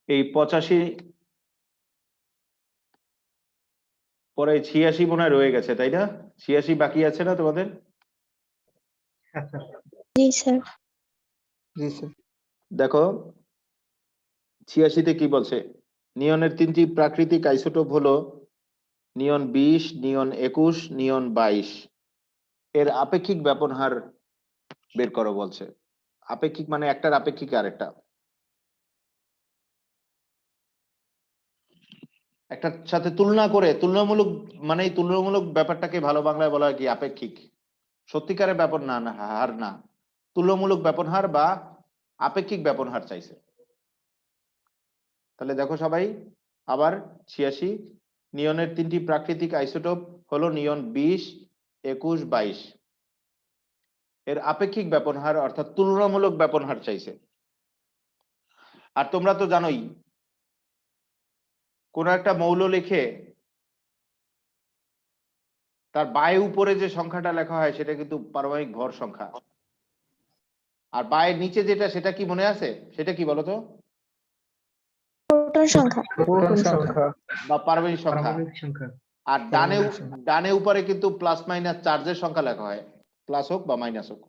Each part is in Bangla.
এই 85 পরে 86 মনে হয় রয়ে গেছে, তাই না? 86 বাকি আছে না তোমাদের? জি স্যার। জি স্যার। দেখো 86তে কি বলছে, নিয়নের 3টি প্রাকৃতিক আইসোটোপ হলো নিয়ন 20, নিয়ন 21, নিয়ন 22। এর আপেক্ষিক ব্যাপন হার বের করো বলছে। আপেক্ষিক মানে একটার আপেক্ষিক আরেকটা, একটার সাথে তুলনা করে, তুলনামূলক মানে এই তুলনামূলক ব্যাপারটাকে ভালো বাংলায় বলা হয় কি আপেক্ষিক। সত্যিকারের ব্যাপন না, না হার না, তুলনামূলক ব্যাপন হার বা আপেক্ষিক ব্যাপন হার চাইছে। তাহলে দেখো সবাই আবার 86, নিয়নের 3টি প্রাকৃতিক আইসোটোপ হলো নিয়ন 20, 21, 22। এর আপেক্ষিক ব্যাপন হার অর্থাৎ তুলনামূলক ব্যাপন হার চাইছে। আর তোমরা তো জানোই কোন একটা মৌল লিখে তার বায়ে উপরে যে সংখ্যাটা লেখা হয় সেটা কিন্তু পারমাণবিক ভর সংখ্যা, আর বায়ের নিচে যেটা সেটা কি মনে আছে, সেটা কি বলতো? প্রোটন সংখ্যা। প্রোটন সংখ্যা বা পারমাণবিক সংখ্যা। পারমাণবিক সংখ্যা। আর ডানে উপরে কিন্তু প্লাস মাইনাস চার্জের সংখ্যা লেখা হয়, প্লাস হোক বা মাইনাস হোক।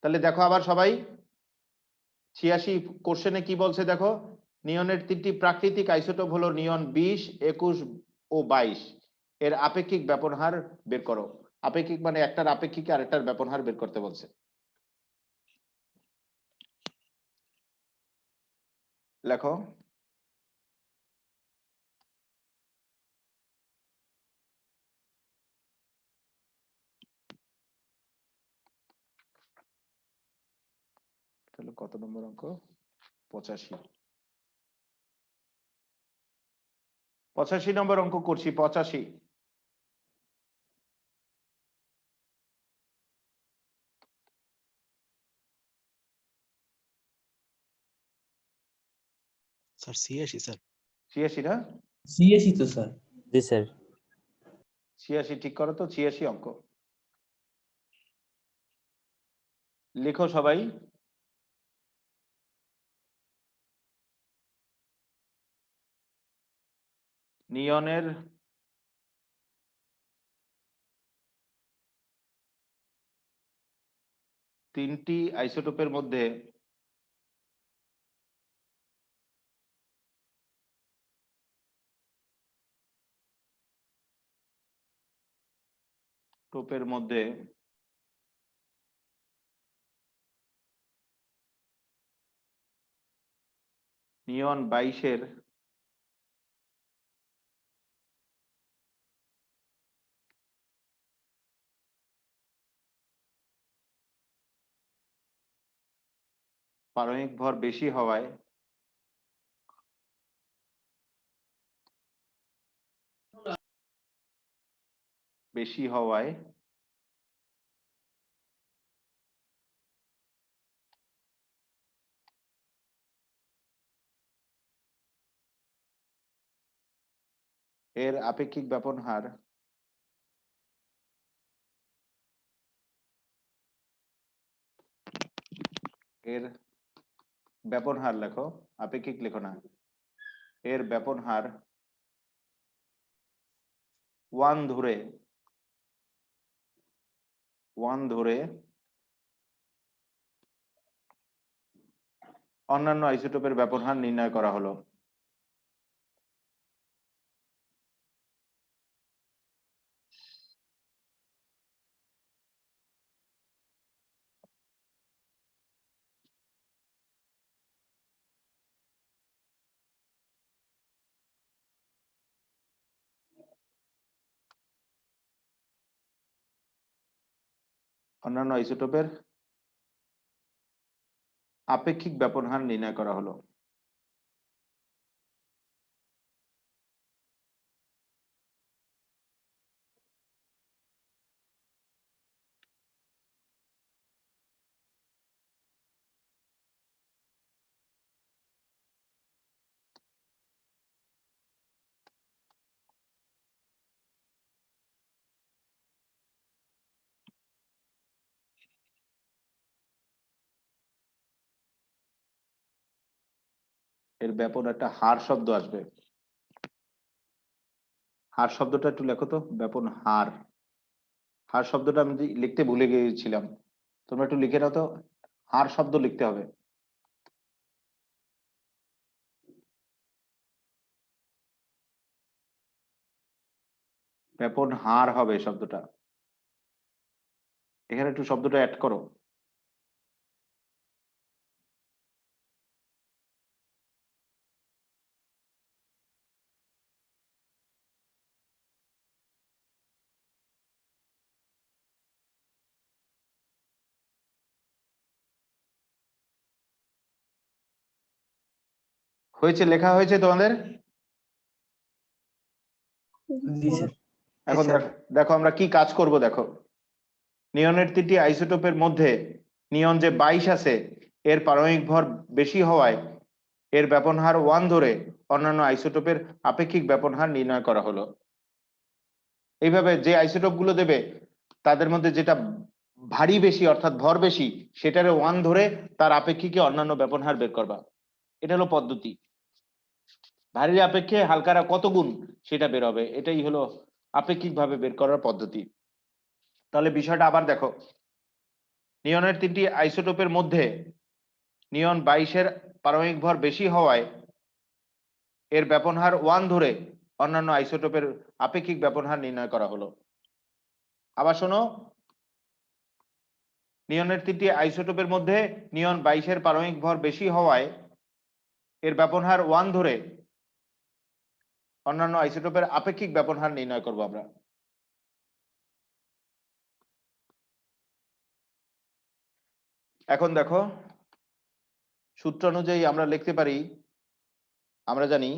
তাহলে দেখো আবার সবাই 86 কোশ্চেনে কি বলছে দেখো, নিয়নের 3টি প্রাকৃতিক আইসোটোপ হলো নিয়ন 20, 21 ও 22। এর আপেক্ষিক ব্যাপন হার বের করো। আপেক্ষিক মানে একটার আপেক্ষিক আরেকটার ব্যাপন হার বের করতে বলছে। লেখো। তাহলে কত নম্বর অঙ্ক? 85। 85 নম্বর অঙ্ক করছি। 85। Sir 86 sir. 86 না? 86 তো স্যার। জি স্যার। 86 ঠিক করো তো, 86 অঙ্ক লিখো সবাই। নিয়নের তিনটি আইসোটোপের মধ্যে টোপের মধ্যে নিয়ন 22-এর পারমাণবিক ভর বেশি হওয়ায় এর আপেক্ষিক ব্যাপন হার লেখো, আপেক্ষিক লেখো না। এর ব্যাপন হার 1 ধরে অন্যান্য আইসোটোপের ব্যাপন হার নির্ণয় করা হলো। অন্যান্য আইসোটোপের আপেক্ষিক ব্যাপন হার নির্ণয় করা হলো। এর ব্যাপন একটা হার শব্দ আসবে। হার শব্দটা একটু লেখো তো, ব্যাপন হার। হার শব্দটা আমি লিখতে ভুলে গিয়েছিলাম, তোমরা একটু লিখে নাও তো, হার শব্দ লিখতে হবে। ব্যাপন হার হবে শব্দটা, এখানে একটু শব্দটা অ্যাড করো। হয়েছে, লেখা হয়েছে তোমাদের? জি স্যার। এখন স্যার। দেখো আমরা কি কাজ করব। দেখো, নিয়নের 3টি আইসোটোপের মধ্যে নিয়ন যে 22 আছে, এর পারমাণবিক ভর বেশি হওয়ায় এর ব্যাপন হার 1 ধরে অন্যান্য আইসোটোপের আপেক্ষিক ব্যাপন হার নির্ণয় করা হলো। এইভাবে যে আইসোটোপ গুলো দেবে তাদের মধ্যে যেটা ভারী বেশি অর্থাৎ ভর বেশি, সেটারে 1 ধরে তার আপেক্ষিকে অন্যান্য ব্যাপন হার বের করবা। এটা হলো পদ্ধতি। ভারীর আপেক্ষে হালকারা কত গুণ সেটা বের হবে, এটাই হলো আপেক্ষিকভাবে বের করার পদ্ধতি। তাহলে বিষয়টা আবার দেখো, নিয়নের 3টি আইসোটোপের মধ্যে নিয়ন 22-এর পারমাণবিক ভর বেশি হওয়ায় এর ব্যাপন হার 1 ধরে অন্যান্য আইসোটোপের আপেক্ষিক ব্যাপন হার নির্ণয় করা হলো। আবার শোনো, নিয়নের 3টি আইসোটোপের মধ্যে নিয়ন 22-এর পারমাণবিক ভর বেশি হওয়ায় এর ব্যাপন হার 1 ধরে অন্যান্য আইসোটোপের আপেক্ষিক ব্যাপন হার নির্ণয় করব আমরা। এখন দেখো, সূত্র অনুযায়ী আমরা লিখতে পারি, আমরা জানি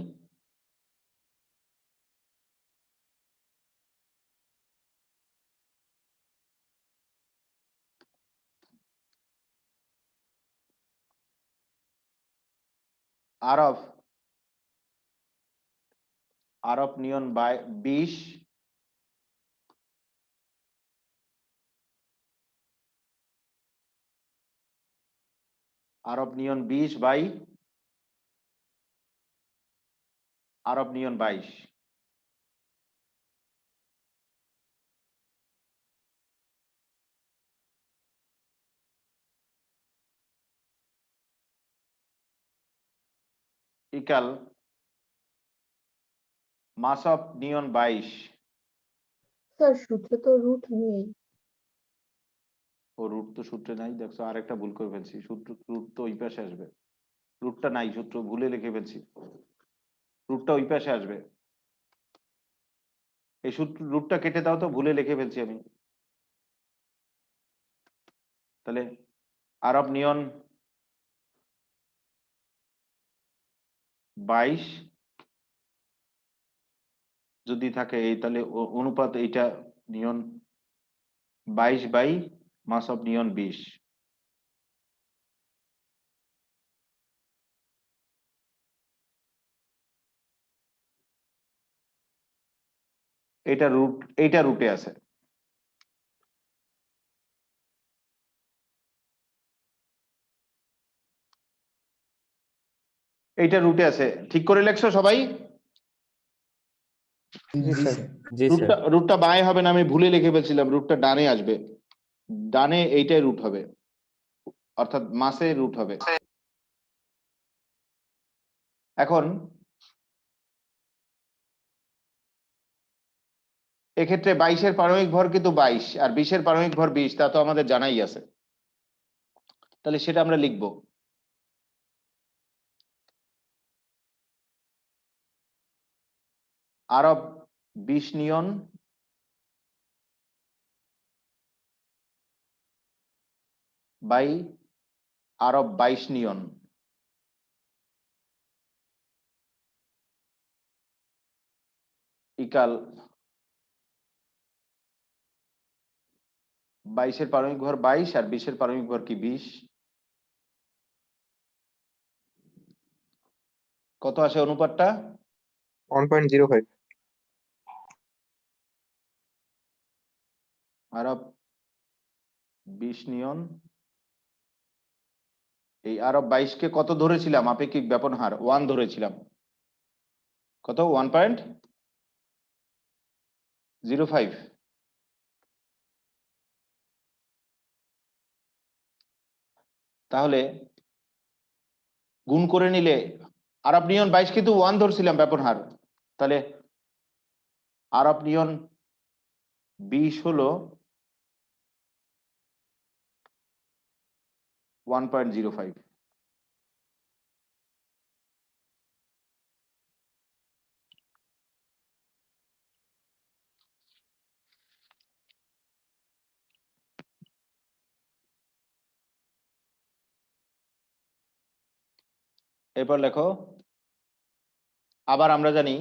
R of neon by 20 R of neon 20 by R of neon 22 equal mass of neon 22। Sir সূত্রে তো রুট নেই। ও রুট তো সূত্রে নাই, দেখছো আরেকটা ভুল করে ফেলছি, সূত্র রুট তো ওই পাশে আসবে, রুটটা নাই, সূত্র ভুলে লিখে ফেলছি, রুটটা ওই পাশে আসবে। এই সূত্র রুটটা কেটে দাও তো, ভুলে লিখে ফেলছি আমি। তাহলে আর অফ নিয়ন 22 যদি থাকে এই, তাহলে অনুপাত এইটা নিয়ন 22 বাই মাস অফ নিয়ন 20। এটা রুট, এইটা রুটে আছে। এইটা রুটে আছে, ঠিক করে লেখছো সবাই? জি স্যার। জি স্যার। রুটটা রুটটা বাঁয়ে হবে না, আমি ভুলে লিখে ফেলছিলাম, রুটটা ডানে আসবে, ডানে এইটাই রুট হবে, অর্থাৎ মাসে রুট হবে। এখন এক্ষেত্রে 22-এর পারমাণবিক ভর কিন্তু 22 আর 20-এর পারমাণবিক ভর 20, তা তো আমাদের জানাই আছে। তাহলে সেটা আমরা লিখব, R of 20 neon by R of 22 neon equal 22-এর পারমাণবিক ভর 22 আর 20-এর পারমাণবিক ভর কি 20। কত আসে অনুপাতটা? 1.05। আর অফ 20 নিয়ন এই আরব 22 কে কত ধরেছিলাম আপেক্ষিক ব্যাপন হার 1 ধরেছিলাম। কত 1.05। তাহলে গুণ করে নিলে আরব নিয়ন 22 কিন্তু 1 ধরছিলাম ব্যাপন হার, তাহলে আরব নিয়ন 20 হলো 1.05। এরপর লেখো, আবার আমরা জানি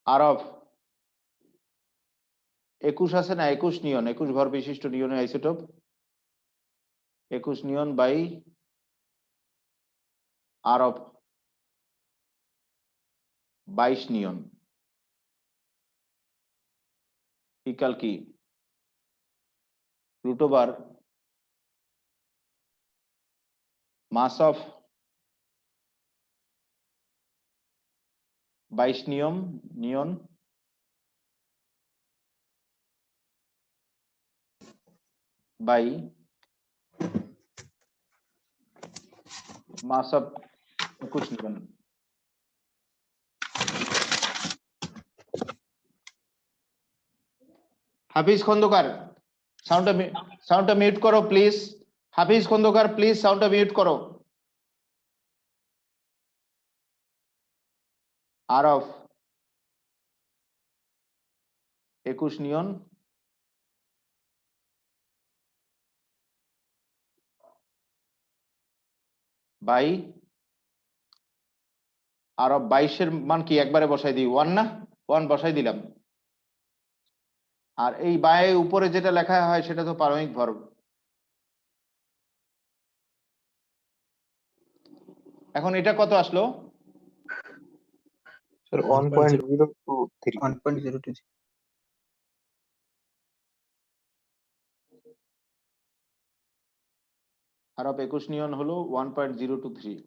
আরব 21 আছে না, 21 নিয়ন, 21 ভর বিশিষ্ট নিয়নের isotope, 21 neon by R of 22 neon equal কি root over mass of 22 neon by mass of 21 neon. Hafiz Khandaker সাউন্ডটা মিউট করো প্লিজ। হাফিজ খন্দকার প্লিজ সাউন্ডটা মিউট করো। আরব 21 নিয়ন বাই আরব 22 এর মান কি একবারে বসাই দিই 1 না, 1 বসাই দিলাম। আর এই বাই উপরে যেটা লেখা হয় সেটা তো পারমিক ভর। এখন এটা কত আসলো? স্যার 1.023 1.023 আরব 21 নিয়ন হলো 1.023।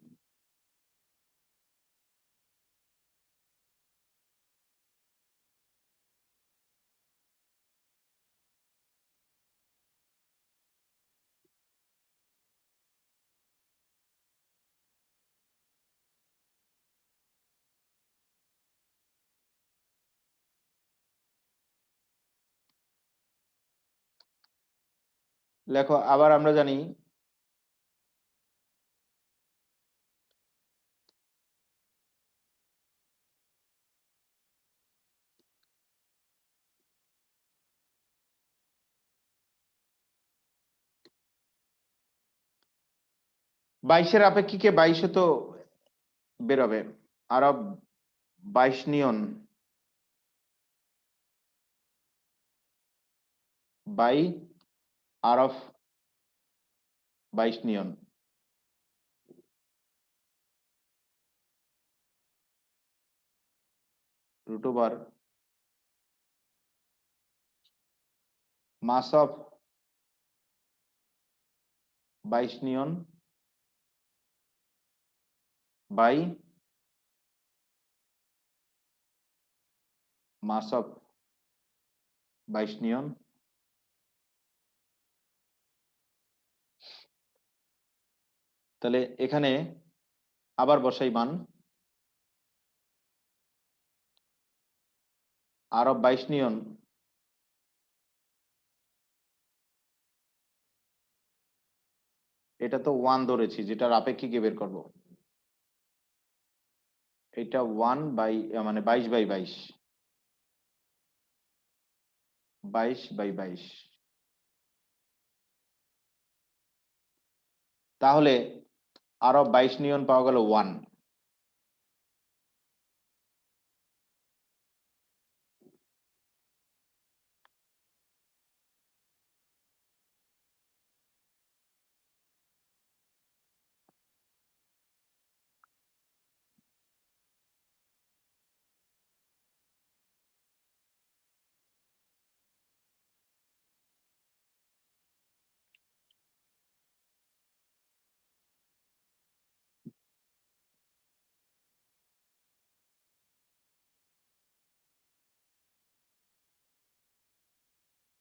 লেখো, আবার আমরা জানি বাইশের আপেক্ষিকে 22 তো বেরোবে। R of 22 neon by R of 22 neon root over mass of 22 neon by mass of 22 neon. তাহলে এখানে আবার বসাই মান আরব 22 নিয়ন এটা তো 1 ধরেছি, যেটার আপেক্ষিকে বের করব। এটা 1 বাই মানে 22 বাই 22, 22 বাই 22। তাহলে আরব 22 নিয়ন পাওয়া গেল 1।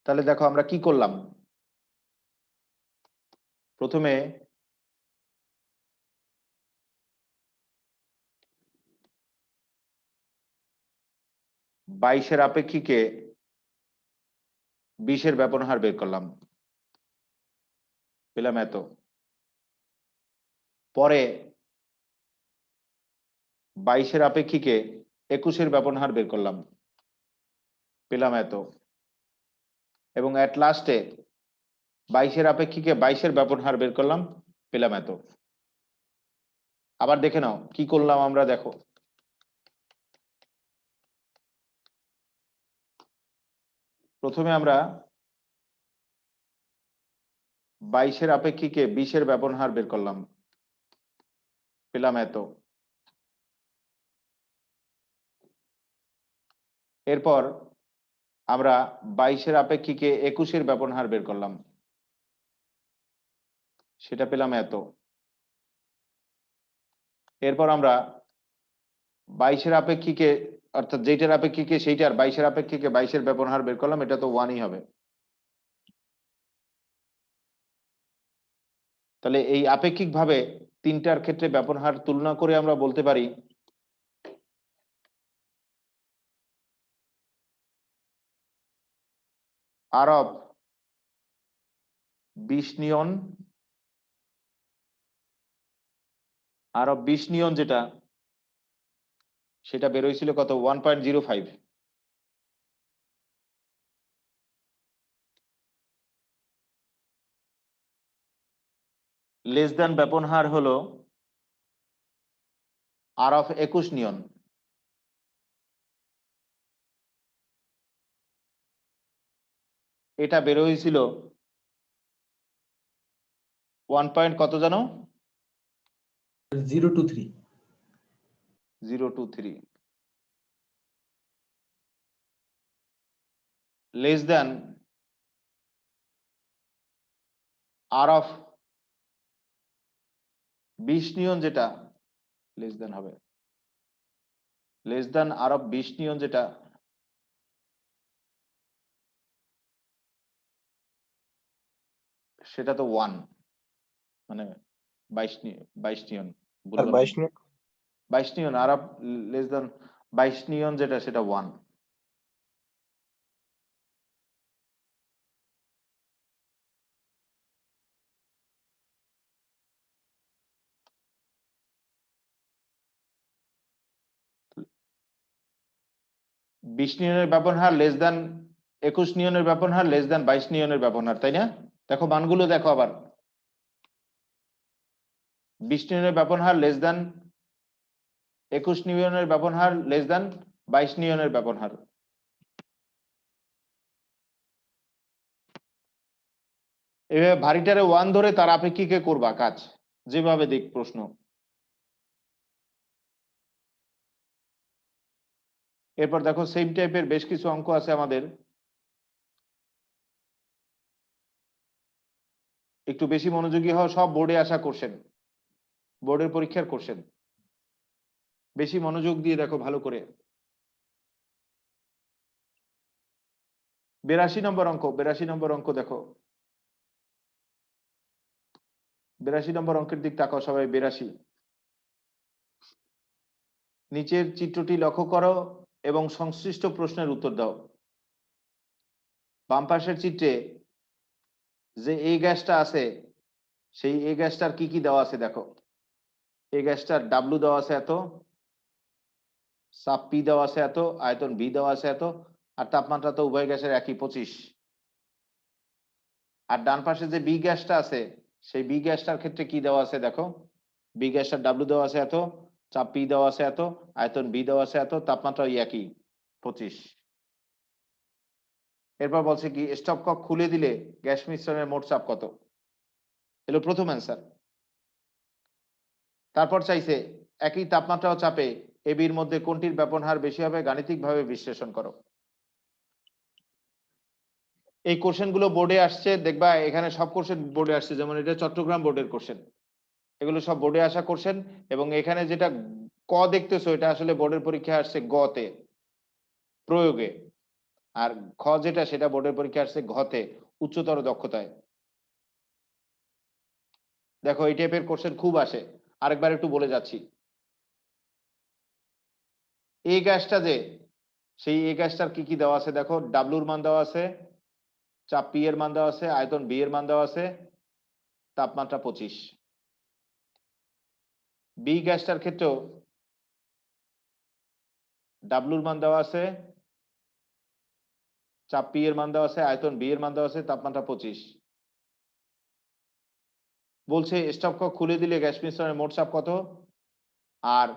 তাহলে দেখো আমরা কি করলাম, প্রথমে বাইশের আপেক্ষিকে 20-এর ব্যাপন হার বের করলাম, পেলাম এত। পরে 22-এর আপেক্ষিকে 21-এর ব্যাপন হার বের করলাম, পেলাম এত। এবং এট লাস্টে 22-এর আপেক্ষিকে 22-এর ব্যাপন হার বের করলাম, পেলাম এত। আবার দেখে নাও কি করলাম আমরা, দেখো প্রথমে আমরা 22-এর আপেক্ষিকে 20-এর ব্যাপন হার বের করলাম, পেলাম এত। এরপর আমরা 22-এর আপেক্ষিকে 21-এর ব্যাপন হার বের করলাম, সেটা পেলাম এত। এরপর আমরা 22-এর আপেক্ষিকে, অর্থাৎ যেটার আপেক্ষিকে সেইটার 22-এর আপেক্ষিকে 22-এর ব্যাপন হার বের করলাম, এটা তো 1ই হবে। তাহলে এই আপেক্ষিক ভাবে তিনটার ক্ষেত্রে ব্যাপন হার তুলনা করে আমরা বলতে পারি আর অফ 20 নিয়ন, আর অফ 20 নিয়ন যেটা, সেটা বের হয়েছিল কত, 1.05। লেস দ্যান ব্যাপন হার হলো আর অফ 21 নিয়ন, এটা বের হয়েছিল 1 পয়েন্ট কত জানো, 023। 023। লেস দ্যান আর অফ 20 নিয়ন যেটা, লেস দ্যান হবে, লেস দ্যান আর অফ 20 নিয়ন যেটা, সেটা তো 1, মানে 22 নিয়ন, ভুল আর বললাম। 22 নিয়ন 22 নিয়ন আর অফ লেস দ্যান 22 নিয়ন যেটা, সেটা 1। বিশ নিয়নের ব্যাপন হার লেস দ্যান 21 নিয়নের ব্যাপন হার লেস দ্যান 22 নিয়নের ব্যাপন হার, তাই না? দেখো মানগুলো দেখো আবার, 20 নিয়নের ব্যাপন হার লেস দ্যান 21 নিয়নের ব্যাপন হার লেস দ্যান 22 নিয়নের ব্যাপন হার। এভাবে ভারীটারে 1 ধরে তার আপেক্ষিকে করবা কাজ, যেভাবে দিক প্রশ্ন। এরপর দেখো সেম টাইপের বেশ কিছু অঙ্ক আছে আমাদের, একটু বেশি মনোযোগী হও, সব বোর্ডে আসা কোশ্চেন, বোর্ডের পরীক্ষার কোশ্চেন, বেশি মনোযোগ দিয়ে দেখো ভালো করে। 82 নম্বর অঙ্ক, 82 নম্বর অঙ্ক দেখো, 82 নম্বর অঙ্কের দিক তাকাও সবাই। 82, নিচের চিত্রটি লক্ষ্য করো এবং সংশ্লিষ্ট প্রশ্নের উত্তর দাও। বাম পাশের চিত্রে যে এই গ্যাসটা আছে, সেই এই গ্যাসটার কি কি দেওয়া আছে দেখো। এই গ্যাসটার ডাব্লু দেওয়া আছে এত, চাপ পি দেওয়া আছে এত, আয়তন বি দেওয়া আছে এত, আর তাপমাত্রা তো উভয় গ্যাসের একই 25। আর ডান পাশে যে বি গ্যাসটা আছে, সেই বি গ্যাসটার ক্ষেত্রে কি দেওয়া আছে দেখো। বি গ্যাসটার ডাব্লু দেওয়া আছে এত, চাপ পি দেওয়া আছে এত, আয়তন বি দেওয়া আছে এত, তাপমাত্রা ওই একই 25। এরপর বলছে কি স্টপ কক খুলে দিলে গ্যাস মিশ্রণের মোট চাপ কত, এলো প্রথম অ্যান্সার। তারপর চাইছে একই তাপমাত্রা ও চাপে এবির মধ্যে কোনটির ব্যাপন হার বেশি হবে, গাণিতিকভাবে বিশ্লেষণ করো। এই কোশ্চেন গুলো বোর্ডে আসছে, দেখবা এখানে সব কোশ্চেন বোর্ডে আসছে, যেমন এটা চট্টগ্রাম বোর্ডের কোশ্চেন, এগুলো সব বোর্ডে আসা কোশ্চেন। এবং এখানে যেটা ক দেখতেছো, এটা আসলে বোর্ডের পরীক্ষায় আসছে গতে, প্রয়োগে। আর খ যেটা সেটা বোর্ডের পরীক্ষা আসছে ঘতে উচ্চতর দক্ষতায়। দেখো এই টাইপের কোশ্চেন খুব আসে। আরেকবার একটু বলে যাচ্ছি, এই গ্যাসটা যে, সেই এই গ্যাসটার কি কি দেওয়া আছে দেখো, ডাব্লুর মান দেওয়া আছে, চাপ পি এর মান দেওয়া আছে, আয়তন বি এর মান দেওয়া আছে, তাপমাত্রা 25। বি গ্যাসটার ক্ষেত্রেও ডাব্লুর মান দেওয়া আছে, চাপ পি এর মান দেওয়া আছে, আয়তন বি এর মান দেওয়া আছে, তাপমাত্রা 25। বলছে স্টপ কক খুলে দিলে গ্যাস মিশ্রণের মোট চাপ কত, আর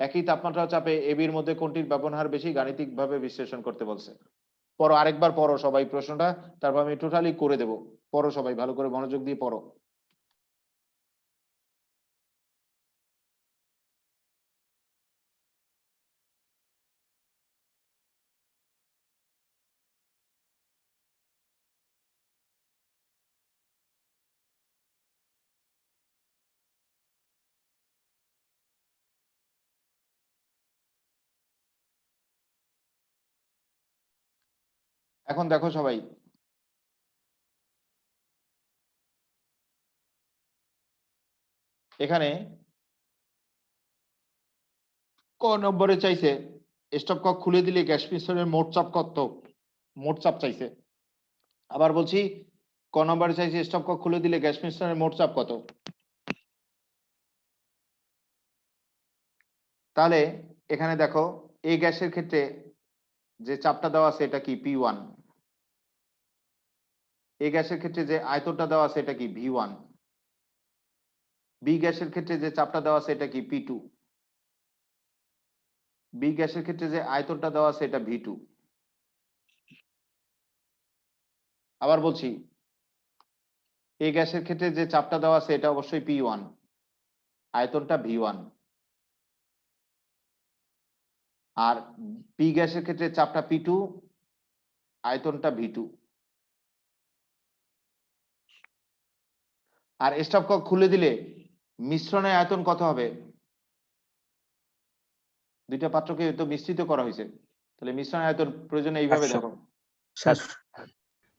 একই তাপমাত্রা ও চাপে এবির মধ্যে কোনটির ব্যবহার হার বেশি গাণিতিকভাবে বিশ্লেষণ করতে বলছে। পড়ো, আরেকবার পড়ো সবাই প্রশ্নটা, তারপর আমি টোটালি করে দেব। পড়ো সবাই, ভালো করে মনোযোগ দিয়ে পড়ো। এখন দেখো সবাই, এখানে ক নম্বরে চাইছে স্টপ কক খুলে দিলে গ্যাস মিশ্রণের মোট চাপ কত, মোট চাপ চাইছে। আবার বলছি, ক নম্বরে চাইছে স্টপ কক খুলে দিলে গ্যাস মিশ্রণের মোট চাপ কত। তাহলে এখানে দেখো, এই গ্যাসের ক্ষেত্রে যে চাপটা দেওয়া আছে এটা কি P1, এই গ্যাসের ক্ষেত্রে যে আয়তনটা দেওয়া আছে এটা কি V1, বি গ্যাসের ক্ষেত্রে যে চাপটা দেওয়া আছে এটা কি P2, বি গ্যাসের ক্ষেত্রে যে আয়তনটা দেওয়া আছে এটা V2। আবার বলছি, এই গ্যাসের ক্ষেত্রে যে চাপটা দেওয়া আছে এটা অবশ্যই P1, আয়তনটা V1, আর বি গ্যাসের ক্ষেত্রে চাপটা P2, আয়তনটা V2। আর স্টপ কক খুলে দিলে মিশ্রণের আয়তন কত হবে, দুইটা পাত্রকে তো মিশ্রিত করা হয়েছে, তাহলে মিশ্রণের আয়তন প্রয়োজনে এইভাবে 700 দেখো,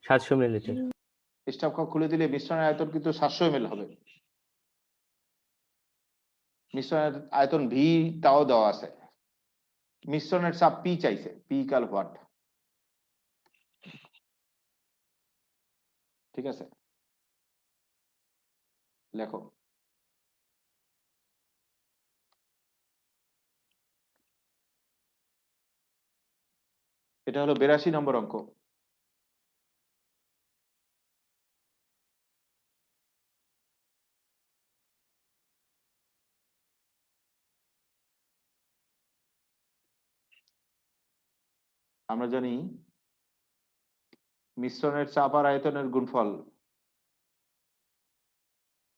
700 মিলিলিটার। স্টপ কক খুলে দিলে মিশ্রণের আয়তন কিন্তু 700 ml হবে। মিশ্রণের আয়তন ভি তাও দেওয়া আছে, মিশ্রণের চাপ পি চাইছে, পি ইকুয়াল হোয়াট, ঠিক আছে, লেখো। এটা হলো 82 নম্বর অঙ্ক। আমরা জানি মিশ্রণের চাপ আর আয়তনের গুণফল,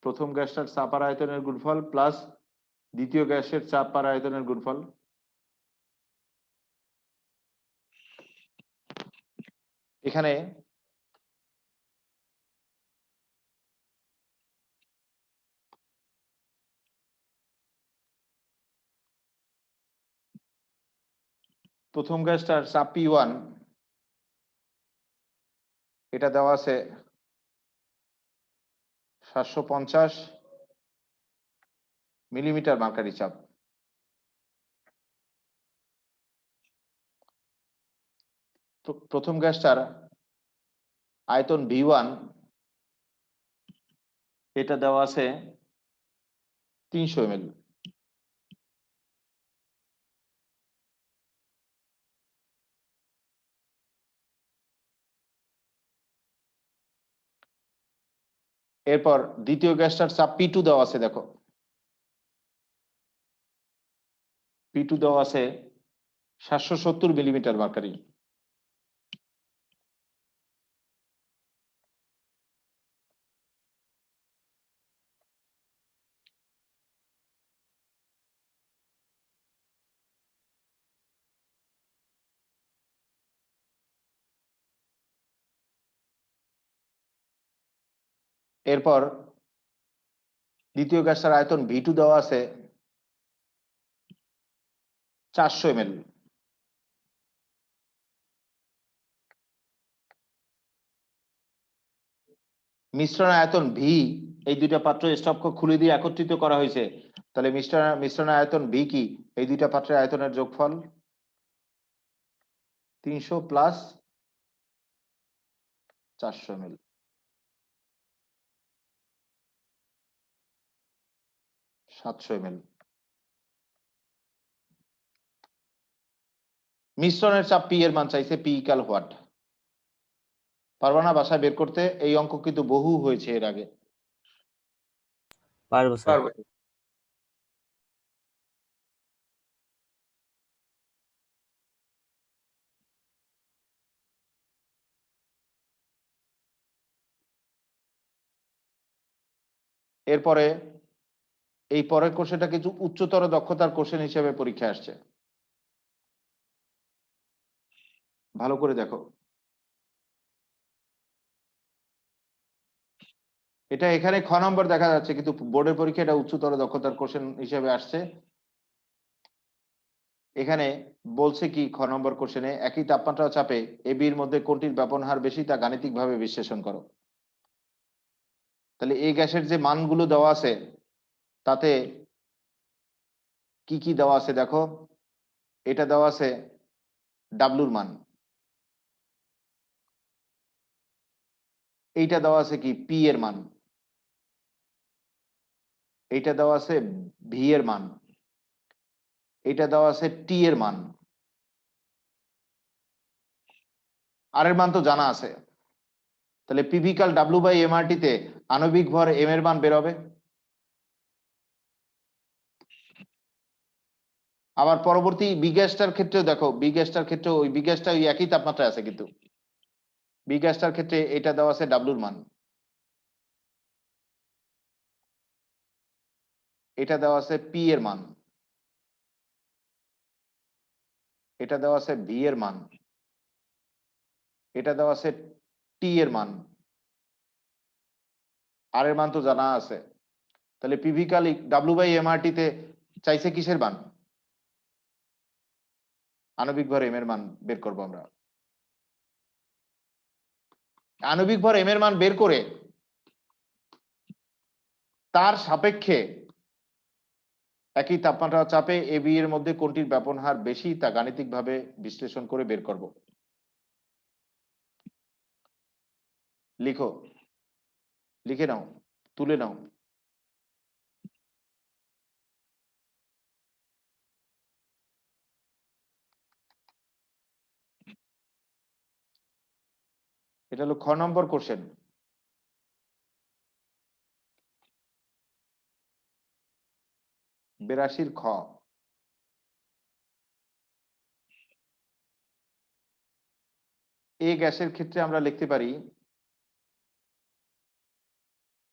প্রথম গ্যাসটার চাপ আর আয়তনের গুণফল প্লাস দ্বিতীয় গ্যাসের চাপ আর আয়তনের গুণফল। এখানে প্রথম গ্যাসটার চাপ P1, এটা দেওয়া আছে 750 মিলিমিটার মার্কারি চাপ। প্রথম গ্যাসটার আয়তন V1, এটা দেওয়া আছে 300 ml। এরপর দ্বিতীয় গ্যাসটার চাপ P2 দেওয়া আছে, দেখো P2 দেওয়া আছে 770 মিলিমিটার মার্কারি। এরপর দ্বিতীয় গ্যাসটার আয়তন V2 দেওয়া আছে 400 ml। মিশ্রণ আয়তন ভি, এই দুইটা পাত্র স্টপ খুলে দিয়ে একত্রিত করা হয়েছে, তাহলে মিশ্রণ আয়তন ভি কি? এই দুইটা পাত্রের আয়তনের যোগফল 300 প্লাস 400 ml। মিশ্রণের চাপ পি এর মান চাইছে, পি ইকাল হোয়াট? পারবা না বাসায় বের করতে? এই অঙ্ক কিন্তু বহু হয়েছে এর আগে। পারবো স্যার। এরপরে এই পরের কোশ্চেনটা কিছু উচ্চতর দক্ষতার কোশ্চেন হিসেবে পরীক্ষা আসছে, ভালো করে দেখো। এটা এখানে খ নম্বর দেখা যাচ্ছে, কিন্তু বোর্ডের পরীক্ষা এটা উচ্চতর দক্ষতার কোশ্চেন হিসেবে আসছে। এখানে বলছে কি খ নম্বর কোশ্চেনে, একই তাপমাত্রা ও চাপে এবির মধ্যে কোনটির ব্যাপন হার বেশি তা গাণিতিকভাবে বিশ্লেষণ করো। তাহলে এই গ্যাসের যে মানগুলো দেওয়া আছে তাতে কি কি দেওয়া আছে দেখো। এটা দেওয়া আছে ডাব্লুর মান, এইটা দেওয়া আছে কি পি এর মান, এইটা দেওয়া আছে ভি এর মান, এইটা দেওয়া আছে টি এর মান, আর এর মান তো জানা আছে। তাহলে পিভিকাল ডাব্লু বাই এমআরটি তে আণবিক ভর এম এর মান বেরোবে। আবার পরবর্তী বি গ্যাসটার ক্ষেত্রেও দেখো, বি গ্যাসটার ক্ষেত্রে ওই বি গ্যাসটা ওই একই তাপমাত্রায় আছে, কিন্তু বি গ্যাসটার ক্ষেত্রে এটা দেওয়া আছে ডাব্লুর মান, এটা দেওয়া আছে পি এর মান, এটা দেওয়া আছে ভি এর মান, এটা দেওয়া আছে টি এর মান, আর এর মান তো জানা আছে। তাহলে পিভিকাল ডাব্লু বাই এমআরটি তে চাইছে কিসের মান? আণবিক ভর এম এর মান বের করবো আমরা। আণবিক ভর এম এর মান বের করে তার সাপেক্ষে একই তাপমাত্রা ও চাপে এ বি এর মধ্যে কোনটির ব্যাপন হার বেশি তা গাণিতিকভাবে বিশ্লেষণ করে বের করব। লিখো, লিখে নাও, তুলে নাও। এটা হলো খ নম্বর কোশ্চেন। বেরাশির খ। এই গ্যাসের ক্ষেত্রে আমরা লিখতে পারি,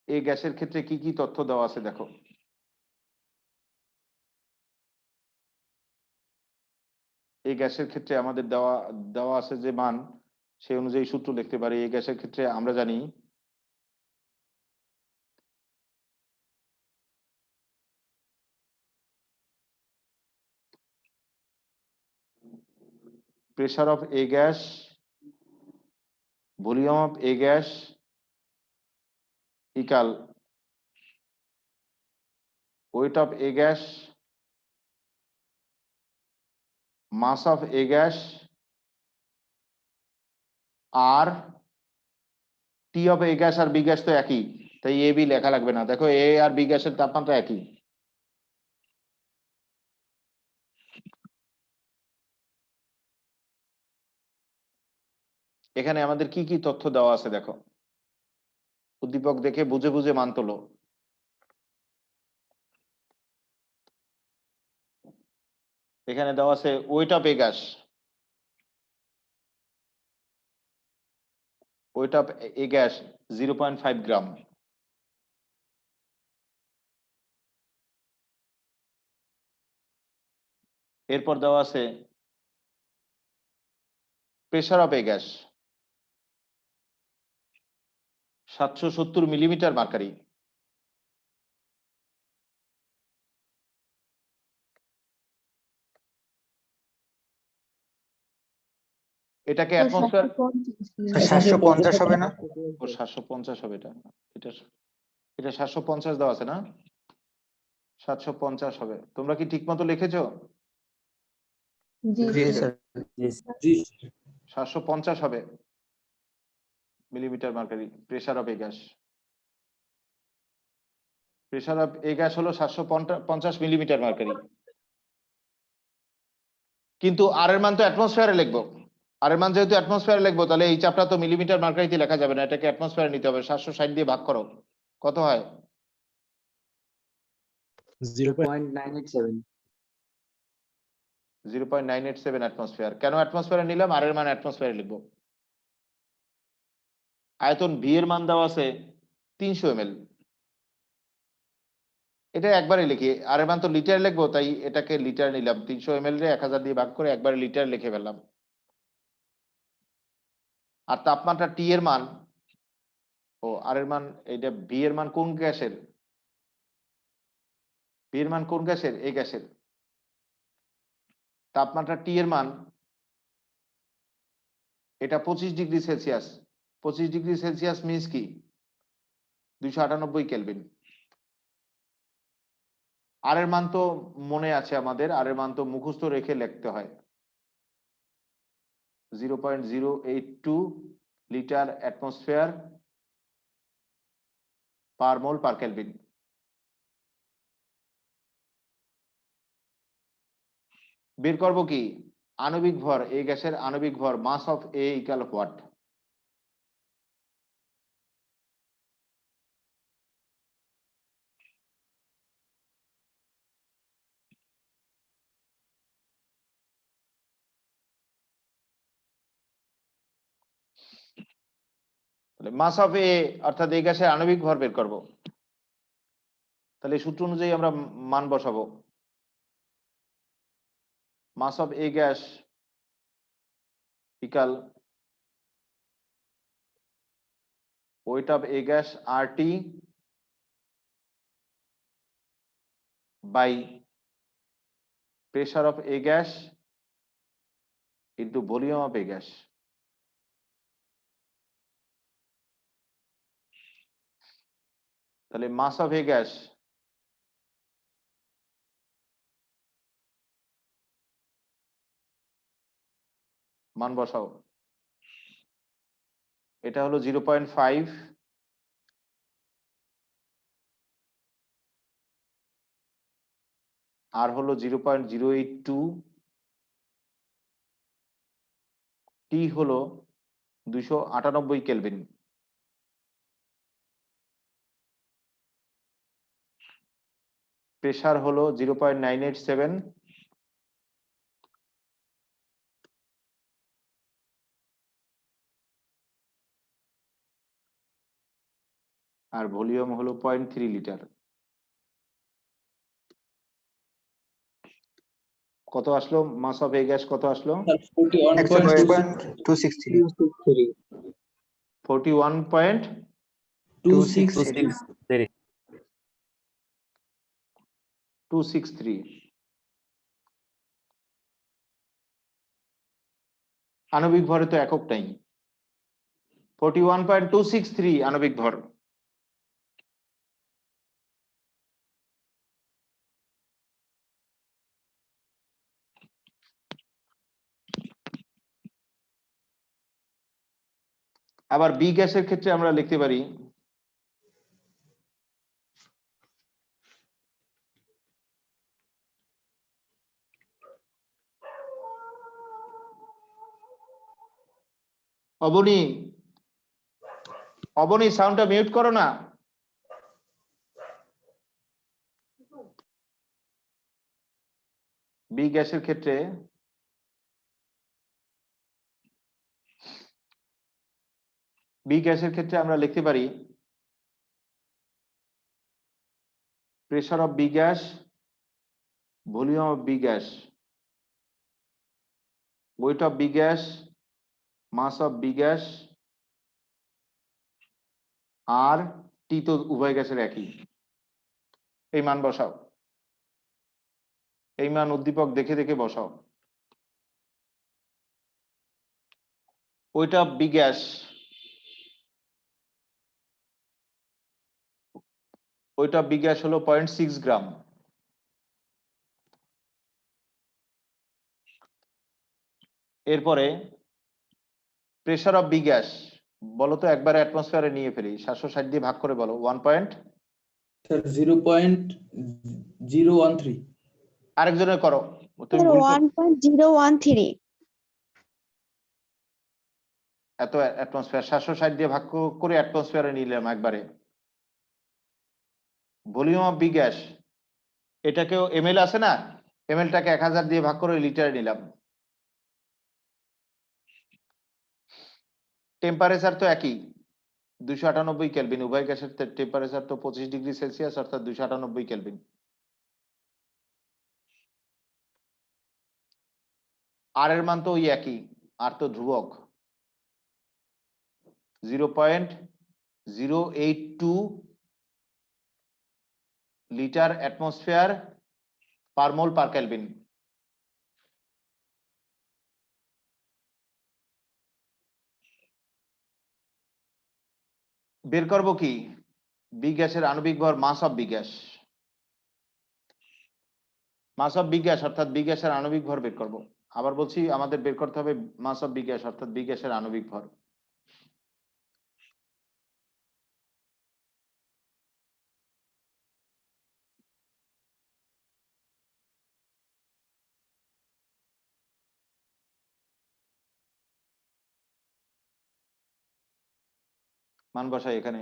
এই গ্যাসের ক্ষেত্রে কি কি তথ্য দেওয়া আছে দেখো। এই গ্যাসের ক্ষেত্রে আমাদের দেওয়া দেওয়া আছে যে মান, সেই অনুযায়ী সূত্র লিখতে পারি। এই গ্যাসের ক্ষেত্রে আমরা জানি pressure of A gas, volume of A gas equal weight of A gas, mass of A gas, R T of A gas আর বি গ্যাস তো একই, তাই এ বি লেখা লাগবে না। দেখো এ আর বি গ্যাসের তাপমাত্রা একই। এখানে আমাদের কি কি তথ্য দেওয়া আছে দেখো। উদ্দীপক দেখে বুঝে বুঝে মান তোলো। এখানে দেওয়া আছে wait of A gas, weight of A gas 0.5 গ্রাম। এরপর দেওয়া আছে pressure of A gas 770 millimetre mercury. এটাকে স্যার অ্যাটমসফিয়ার 750 750 হবে না? ও 750 হবে এটা এটা 750 দেওয়া আছে না? 750 হবে। তোমরা কি ঠিক মতো লিখেছো? জি জি স্যার। স্যার। 750 হবে millimetre mercury pressure of A gas. Pressure of A gas হলো 750 মিলিমিটার মার্কারি। কিন্তু আর এর মান তো অ্যাটমসফিয়ারে লিখবো। আর এর মান যেহেতু অ্যাটমসফিয়ারে লিখবো, তাহলে এই চাপটা তো মিলিমিটার মার্কারিতে লেখা যাবে না, এটাকে অ্যাটমসফিয়ারে নিতে হবে। 760 দিয়ে ভাগ করো, কত হয়? 0.987 0.987 অ্যাটমসফিয়ার। কেন অ্যাটমসফিয়ারে নিলাম? আর এর মান অ্যাটমসফিয়ারে লিখবো। আয়তন ভি এর মান দেওয়া আছে 300 ml। এটা একবারে লিখি, আর এর মান তো লিটার লিখবো, তাই এটাকে লিটার নিলাম। 300 ml রে 1000 দিয়ে ভাগ করে একবারে লিটার লিখে ফেললাম। আর তাপমাত্রা টি এর মান, ও আর এর মান, এটা ভি এর মান কোন গ্যাসের? ভি এর মান কোন গ্যাসের? এই গ্যাসের। তাপমাত্রা টি এর মান, এটা 25 degree Celsius. 25 degree Celsius means কি? 298 কেলভিন। আর এর মান তো মনে আছে আমাদের, আর এর মান তো মুখস্থ রেখে লিখতে হয়। 0.082 litre atmosphere per mole per kelvin. বের করব কি? আণবিক ভর, এই গ্যাসের আণবিক ভর, mass of A equal what? Mass of A অর্থাৎ এই গ্যাসের আণবিক ভর বের করব। তাহলে সূত্র অনুযায়ী আমরা মান বসাবো। Mass of A gas equal weight of A gas RT by pressure of A gas into volume of A gas. তাহলে মাস অফ এ গ্যাস মান বসাও। এটা হলো 0.5, আর হলো 0.082, টি হলো 298 কেলভিন। প্রেসার হলো 0.987, আর ভলিউম হলো 0.3 লিটার। কত আসলো মাস অফ এ গ্যাস? কত আসলো? 102.263 41.263। আণবিক ভরে তো একক নাই। 41.263 আণবিক ভর। আবার বি গ্যাসের ক্ষেত্রে আমরা লিখতে পারি অবনী, অবনী সাউন্ডটা মিউট করো না। বি গ্যাসের ক্ষেত্রে আমরা লিখতে পারি pressure of B gas, volume of B gas, weight of B gas, mass of B gas, R T তো উভয় গ্যাসের একই। এই মান বসাও, এই মান উদ্দীপক দেখে দেখে বসাও। ওইটা বি গ্যাস, ওইটা বি গ্যাস হলো 0.6 গ্রাম। এরপরে প্রেসার অফ বি গ্যাস বলো তো, একবারে অ্যাটমসফিয়ারে নিয়ে ফেলি, 760 দিয়ে ভাগ করে বলো। 1 পয়েন্ট, Sir, 0.013. আরেকজনের করো, তুমি Sir, ভুল করো। 1.013. এত অ্যাটমসফিয়ার 760 দিয়ে ভাগ করে অ্যাটমসফিয়ারে নিলাম একবারে। ভলিউম অফ বি গ্যাস, এটাকেও এমএল আছে না, এমএলটাকে 1000 দিয়ে ভাগ করে লিটারে নিলাম। টেম্পারেচার তো একই, 298 কেলভিন। উভয় গ্যাসের টেম্পারেচার তো 25 ডিগ্রি সেলসিয়াস, অর্থাৎ 298 কেলভিন। আর এর মান তো ওই একই, আর তো ধ্রুবক, 0.082 litre atmosphere per mole per kelvin. বের করব কি, বি গ্যাসের আণবিক ভর, mass of B gas. Mass of B gas অর্থাৎ বি গ্যাসের আণবিক ভর বের করব। আবার বলছি, আমাদের বের করতে হবে মাস অফ বি গ্যাস অর্থাৎ বি গ্যাসের আণবিক ভর। মান বসাই এখানে।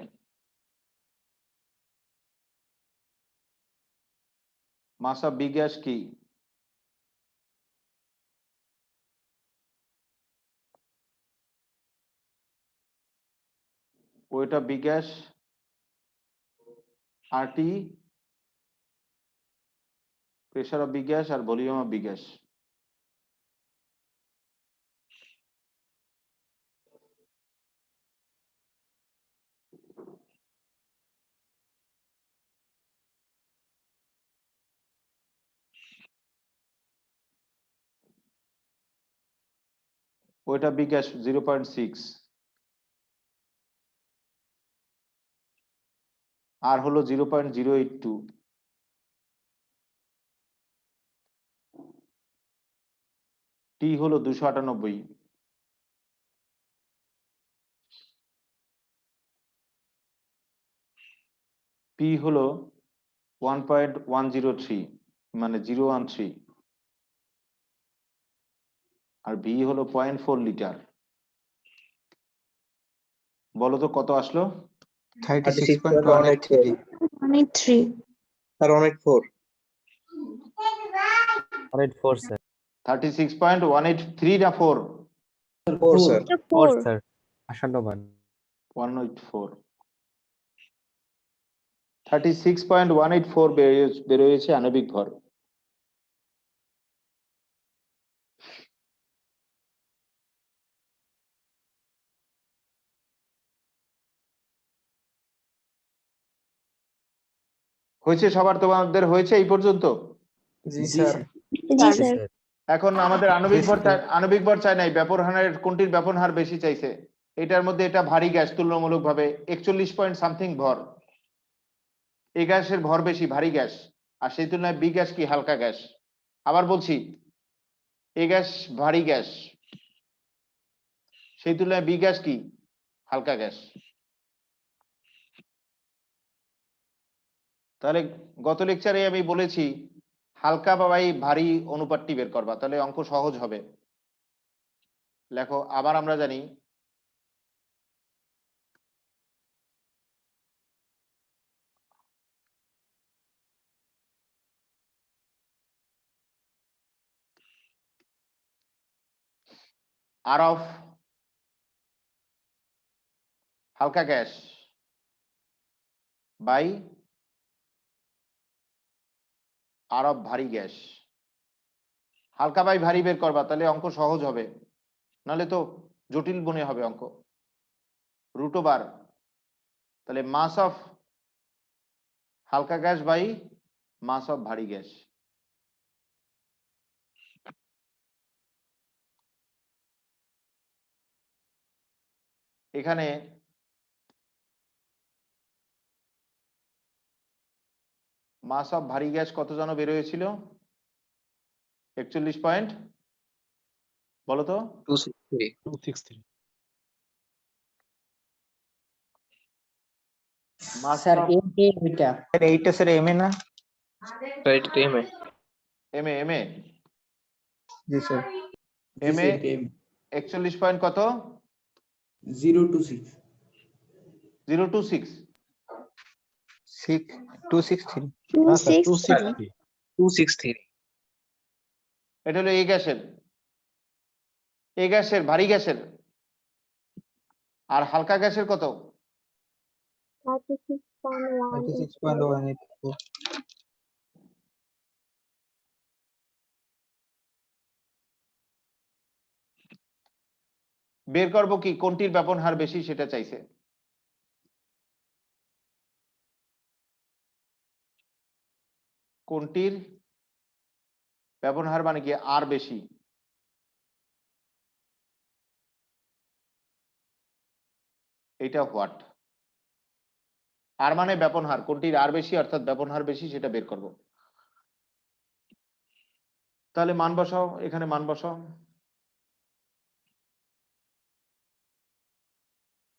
মাস অফ বি গ্যাস কি, ওইটা B gas RT, pressure of B gas আর ভলিউম অফ বি গ্যাস। ওইটা বি গ্যাস 0.6, আর হলো 0.082, টি হলো 298, পি হলো 1.103 মানে 013, আর ভি হলো 0.4 লিটার। বলো তো কত আসলো? 36.183 183. আর 184 184 sir. 36.183 না 4? 4 স্যার। 4 4. sir. আশানুমান 184, 36.184 বেরোয়েছে আণবিক ভর। হয়েছে সবার? তোমাদের হয়েছে এই পর্যন্ত? জি স্যার। জি জি স্যার. sir. এখন আমাদের আণবিক ভর স্যার। আণবিক ভর চাই নাই, ব্যাপন হারের কোনটির ব্যাপন হার বেশি চাইছে। এটার মধ্যে এটা ভারী গ্যাস তুলনামূলক ভাবে 41 পয়েন্ট সামথিং ভর, এই গ্যাসের ভর বেশি, ভারী গ্যাস। আর সেই তুলনায় বি গ্যাস কি, হালকা গ্যাস। আবার বলছি, এই গ্যাস ভারী গ্যাস, সেই তুলনায় বি গ্যাস কি, হালকা গ্যাস। তাহলে গত লেকচারে আমি বলেছি হালকা বা ভারী অনুপাতটি বের করবা, তাহলে অঙ্ক সহজ হবে। লেখো, আবার আমরা জানি আর অফ হালকা গ্যাস বাই আর অফ ভারী গ্যাস। হালকা বাই ভারী বের করবা, তাহলে অঙ্ক সহজ হবে, নাহলে তো জটিল মনে হবে অঙ্ক। রুট ওভার, তাহলে মাস অফ হালকা গ্যাস বাই মাস অফ ভারী গ্যাস। এখানে মাস অফ ভারী গ্যাস কত যেন বের হয়েছিল? 41 পয়েন্ট, বলো তো। 263 263 মাস স্যার অফ এটা এইটা স্যার এম এ না? রাইট টেম A M A G sir M A 41 point কত? 026 026 263 না স্যার 263 263 এটা হলো এ গ্যাসের ভারী গ্যাসের। আর হালকা গ্যাসের কত? 36.184 বের করব কি কোনটির ব্যাপন হার বেশি সেটা চাইছে। কোনটির ব্যাপন হার মানে কি আর বেশি? এটা হোয়াট, আর মানে ব্যাপন হার, কোনটির আর বেশি অর্থাৎ ব্যাপন হার বেশি সেটা বের করব। তাহলে মান বসাও, এখানে মান বসাও।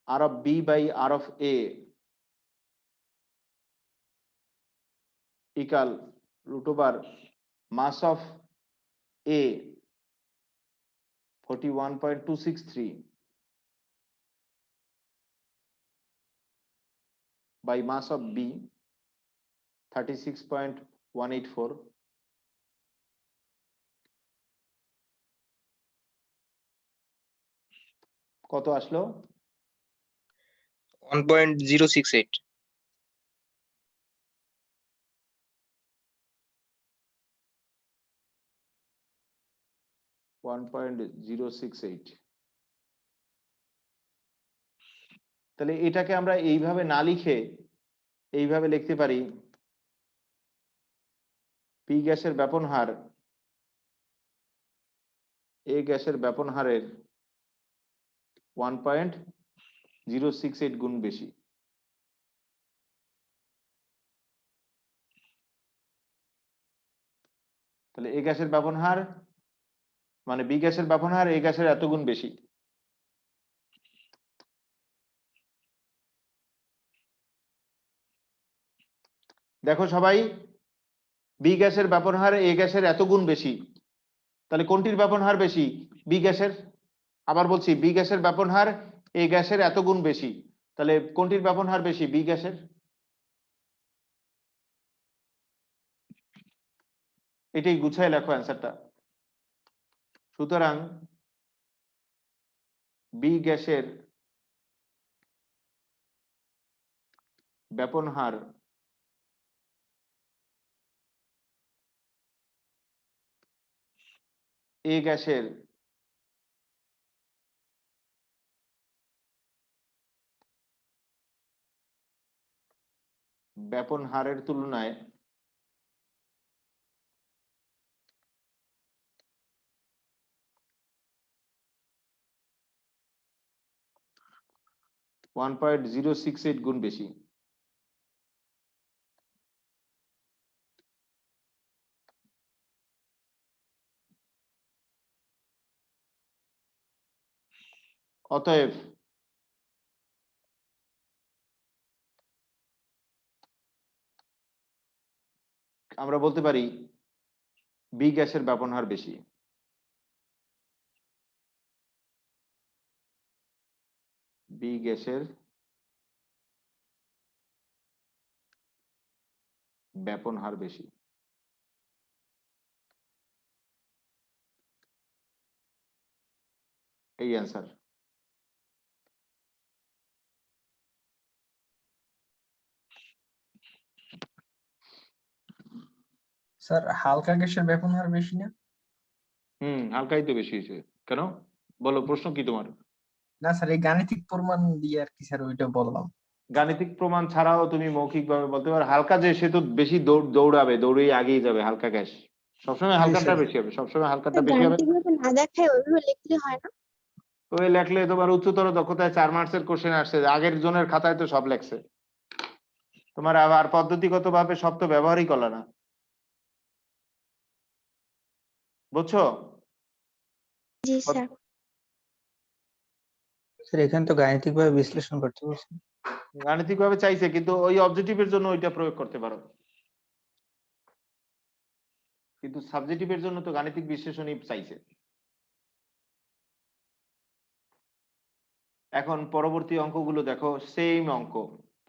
R of B by R of A equal root over mass of A 41.263 by mass of B 36.184 কত আসলো? 1.068 1.068। তাহলে এটাকে আমরা এইভাবে না লিখে এইভাবে লিখতে পারি, পি গ্যাসের ব্যাপন হার এ গ্যাসের ব্যাপন হারের 1.068 গুণ বেশি। তাহলে এ গ্যাসের ব্যাপন হার মানে বি গ্যাসের ব্যাপন হার এ গ্যাসের এত গুণ বেশি। দেখো সবাই, বি গ্যাসের ব্যাপন হার এ গ্যাসের এত গুণ বেশি, তাহলে কোনটির ব্যাপন হার বেশি? বি গ্যাসের। আবার বলছি, বি গ্যাসের ব্যাপন হার এ গ্যাসের এত গুণ বেশি, তাহলে কোনটির ব্যাপন হার বেশি? বি গ্যাসের। এটাই গুছায় লেখো অ্যান্সারটা। সুতরাং বি গ্যাসের ব্যাপন হার এ গ্যাসের ব্যাপন হারের তুলনায় ওয়ান 1.068 গুণ বেশি। অতএব আমরা বলতে পারি বি গ্যাসের ব্যাপন হার বেশি। বি গ্যাসের ব্যাপন হার বেশি। এই অ্যান্সার। স্যার হালকা গ্যাসের ব্যাপন হার বেশি না? হালকাই তো বেশি হয়েছে। কেন, বলো প্রশ্ন কি তোমার? না স্যার, এই গাণিতিক প্রমাণ দিয়ে আর কি স্যার ওইটা বললাম। গাণিতিক প্রমাণ ছাড়াও তুমি মৌখিকভাবে বলতে পারো, হালকা যে সে তো বেশি দৌড়াবে, দৌড়েই আগেই যাবে। হালকা গ্যাস সবসময় জি, হালকাটা স্যার। বেশি হবে, সবসময় হালকাটা বেশি হবে। গাণিতিকভাবে না দেখায় ওইভাবে লিখলে হয় না? ওই লেখলে তোমার উচ্চতর দক্ষতায় 4 মার্কসের কোশ্চেন আসছে, আগের জনের খাতায় তো সব লেখছে, তোমার আবার পদ্ধতিগত ভাবে সব তো ব্যবহারই করলে না, বুঝছো? জি স্যার। স্যার এখানে তো গাণিতিক ভাবে বিশ্লেষণ করতে বলছে। গাণিতিক ভাবে চাইছে, কিন্তু ওই অবজেক্টিভের জন্য ওইটা প্রয়োগ করতে পারো, কিন্তু সাবজেক্টিভের জন্য তো গাণিতিক বিশ্লেষণই চাইছে। এখন পরবর্তী অঙ্কগুলো দেখো, সেম অঙ্ক,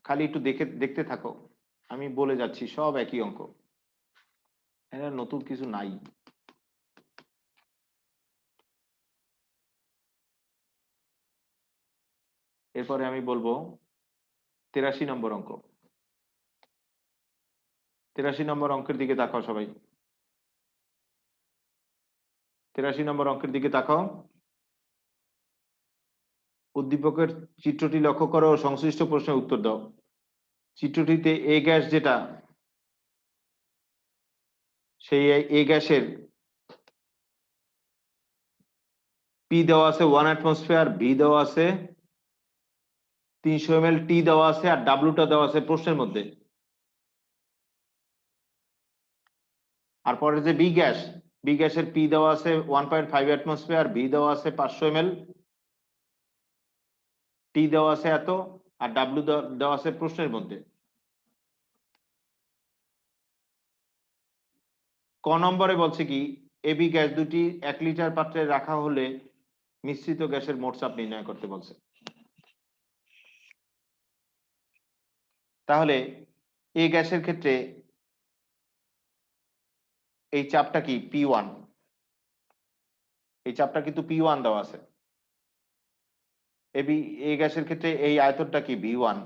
খালি একটু দেখতে থাকো, আমি বলে যাচ্ছি সব একই অঙ্ক, এরা নতুন কিছু নাই। এরপরে আমি বলবো 83 নম্বর অঙ্ক। 83 নম্বর অঙ্কের দিকে তাকাও সবাই, 83 নম্বর অঙ্কের দিকে তাকাও। উদ্দীপকের চিত্রটি লক্ষ্য করো ও সংশ্লিষ্ট প্রশ্নের উত্তর দাও। চিত্রটিতে এ গ্যাস যেটা, সেই এ গ্যাসের পি দেওয়া আছে 1 অ্যাটমসফিয়ার, ভি দেওয়া আছে 300 ml, টি দেওয়া আছে আর ডাব্লুটা দেওয়া আছে প্রশ্নের মধ্যে। আর পরে যে বি গ্যাসের পি দেওয়া আছে 1.5 অ্যাটমসফিয়ার, ভি দেওয়া আছে 500 ml, টি দেওয়া আছে এত আর ডাব্লু দেওয়া আছে প্রশ্নের মধ্যে। ক নম্বরে বলছে কি, এবি গ্যাস দুটি 1 লিটার পাত্রে রাখা হলে মিশ্রিত গ্যাসের মোট চাপ নির্ণয় করতে বলছে। তাহলে এ গ্যাসের ক্ষেত্রে এই চাপটা কি P1, এই চাপটা কিন্তু P1 দেওয়া আছে। এ গ্যাসের ক্ষেত্রে এই আয়তনটা কি V1,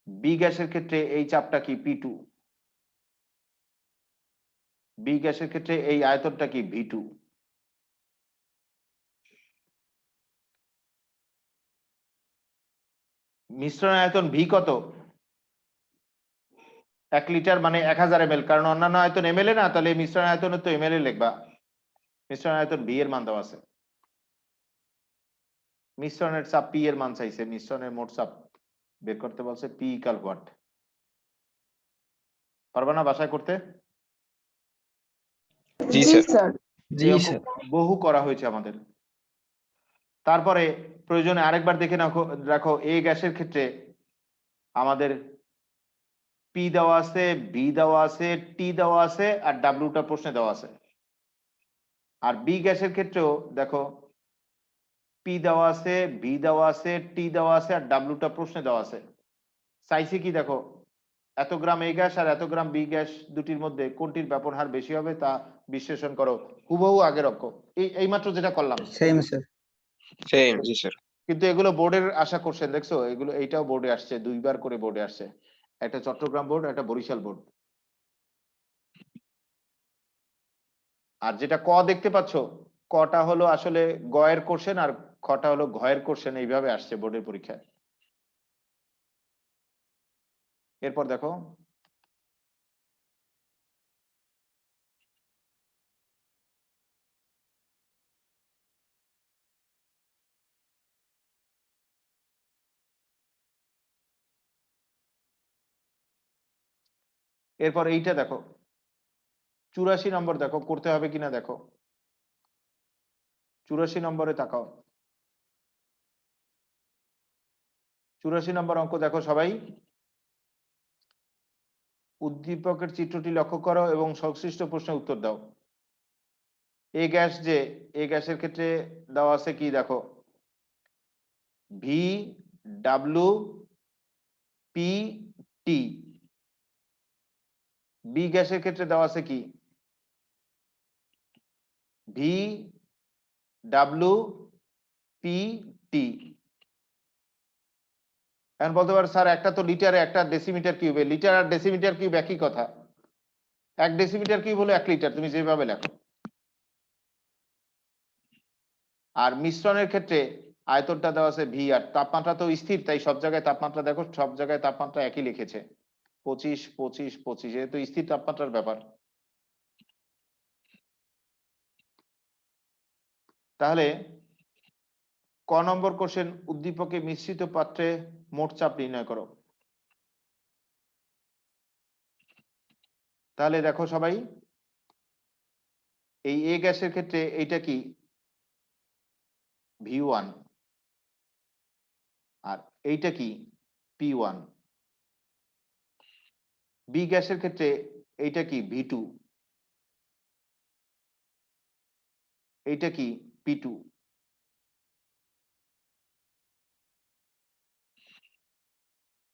বি গ্যাসের ক্ষেত্রে এই চাপটা কি P2, বি গ্যাসের ক্ষেত্রে এই আয়তনটা কি V2। মিশ্রণ আয়তন ভি কত, 1 লিটার মানে 1000 ml, কারণ অন্যান্য আয়তন ml এ না, তাহলে মিশ্রণ আয়তনে তো ml এ লিখবা, মিশ্রণ আয়তন ভি এর মান দেওয়া আছে। মিশ্রণের চাপ পি এর মান চাইছে, মিশ্রণের মোট চাপ বের করতে বলছে, পি ইকুয়াল হোয়াট, পারবা না বাসায় করতে? জি স্যার। জি এই অঙ্ক স্যার। বহু করা হয়েছে আমাদের। তারপরে প্রয়োজনে আরেকবার দেখে রাখো, এ গ্যাসের ক্ষেত্রে আমাদের পি দেওয়া আছে, ভি দেওয়া আছে, টি দেওয়া আছে আর ডাব্লুটা প্রশ্নে দেওয়া আছে। আর বি গ্যাসের ক্ষেত্রেও দেখো পি দেওয়া আছে, ভি দেওয়া আছে, টি দেওয়া আছে আর ডাব্লুটা প্রশ্নে দেওয়া আছে। চাইছে কি দেখো, এত গ্রাম এ গ্যাস আর এত গ্রাম বি গ্যাস দুটির মধ্যে কোনটির ব্যাপন হার বেশি হবে তা বিশ্লেষণ করো। হুবহু আগের অঙ্ক, এইমাত্র যেটা করলাম সেম স্যার। সেম, জি স্যার। কিন্তু এগুলো বোর্ডের আশা করছেন, দেখছো এগুলো, এইটাও বোর্ডে আসছে, 2বার করে বোর্ডে আসছে, একটা চট্টগ্রাম বোর্ড, একটা বরিশাল বোর্ড। আর যেটা ক দেখতে পাচ্ছ, কটা হলো আসলে গয়ের কোশ্চেন আর খটা হলো ঘয়ের কোশ্চেন, এইভাবে আসছে বোর্ডের পরীক্ষায়। এরপর দেখো এরপর এইটা দেখো 84 নম্বর, দেখো করতে হবে কিনা দেখো, 84 নম্বরে তাকাও। 84 নম্বর অঙ্ক দেখো সবাই, উদ্দীপকের চিত্রটি লক্ষ্য করো এবং সংশ্লিষ্ট প্রশ্নের উত্তর দাও। এ গ্যাসের ক্ষেত্রে দেওয়া আছে কি দেখো, ভি, ডাব্লু, পি, টি। বি গ্যাসের ক্ষেত্রে দেওয়া আছে কি ভি, ডাব্লু, পি, টি। এখন বলতে পারো স্যার একটা তো লিটারে, একটা ডেসিমিটার কিউবে, লিটার আর ডেসিমিটার কিউব একই কথা, 1 ডেসিমিটার কিউব হলো 1 লিটার, তুমি যেভাবে লেখো। আর মিশ্রণের ক্ষেত্রে আয়তনটা দেওয়া আছে ভি, আর তাপমাত্রা তো স্থির, তাই সব জায়গায় তাপমাত্রা দেখো, সব জায়গায় তাপমাত্রা একই লিখেছে, 25 25 25, যেহেতু স্থির তাপমাত্রার ব্যাপার। তাহলে নম্বর কোশ্চেন, উদ্দীপকে মিশ্রিত পাত্রে মোট চাপ নির্ণয় করো। তাহলে দেখো সবাই, এই এ গ্যাসের ক্ষেত্রে এইটা কি V1 আর এইটা কি P1। বি গ্যাসের ক্ষেত্রে এইটা কি V2, এইটা কি P2।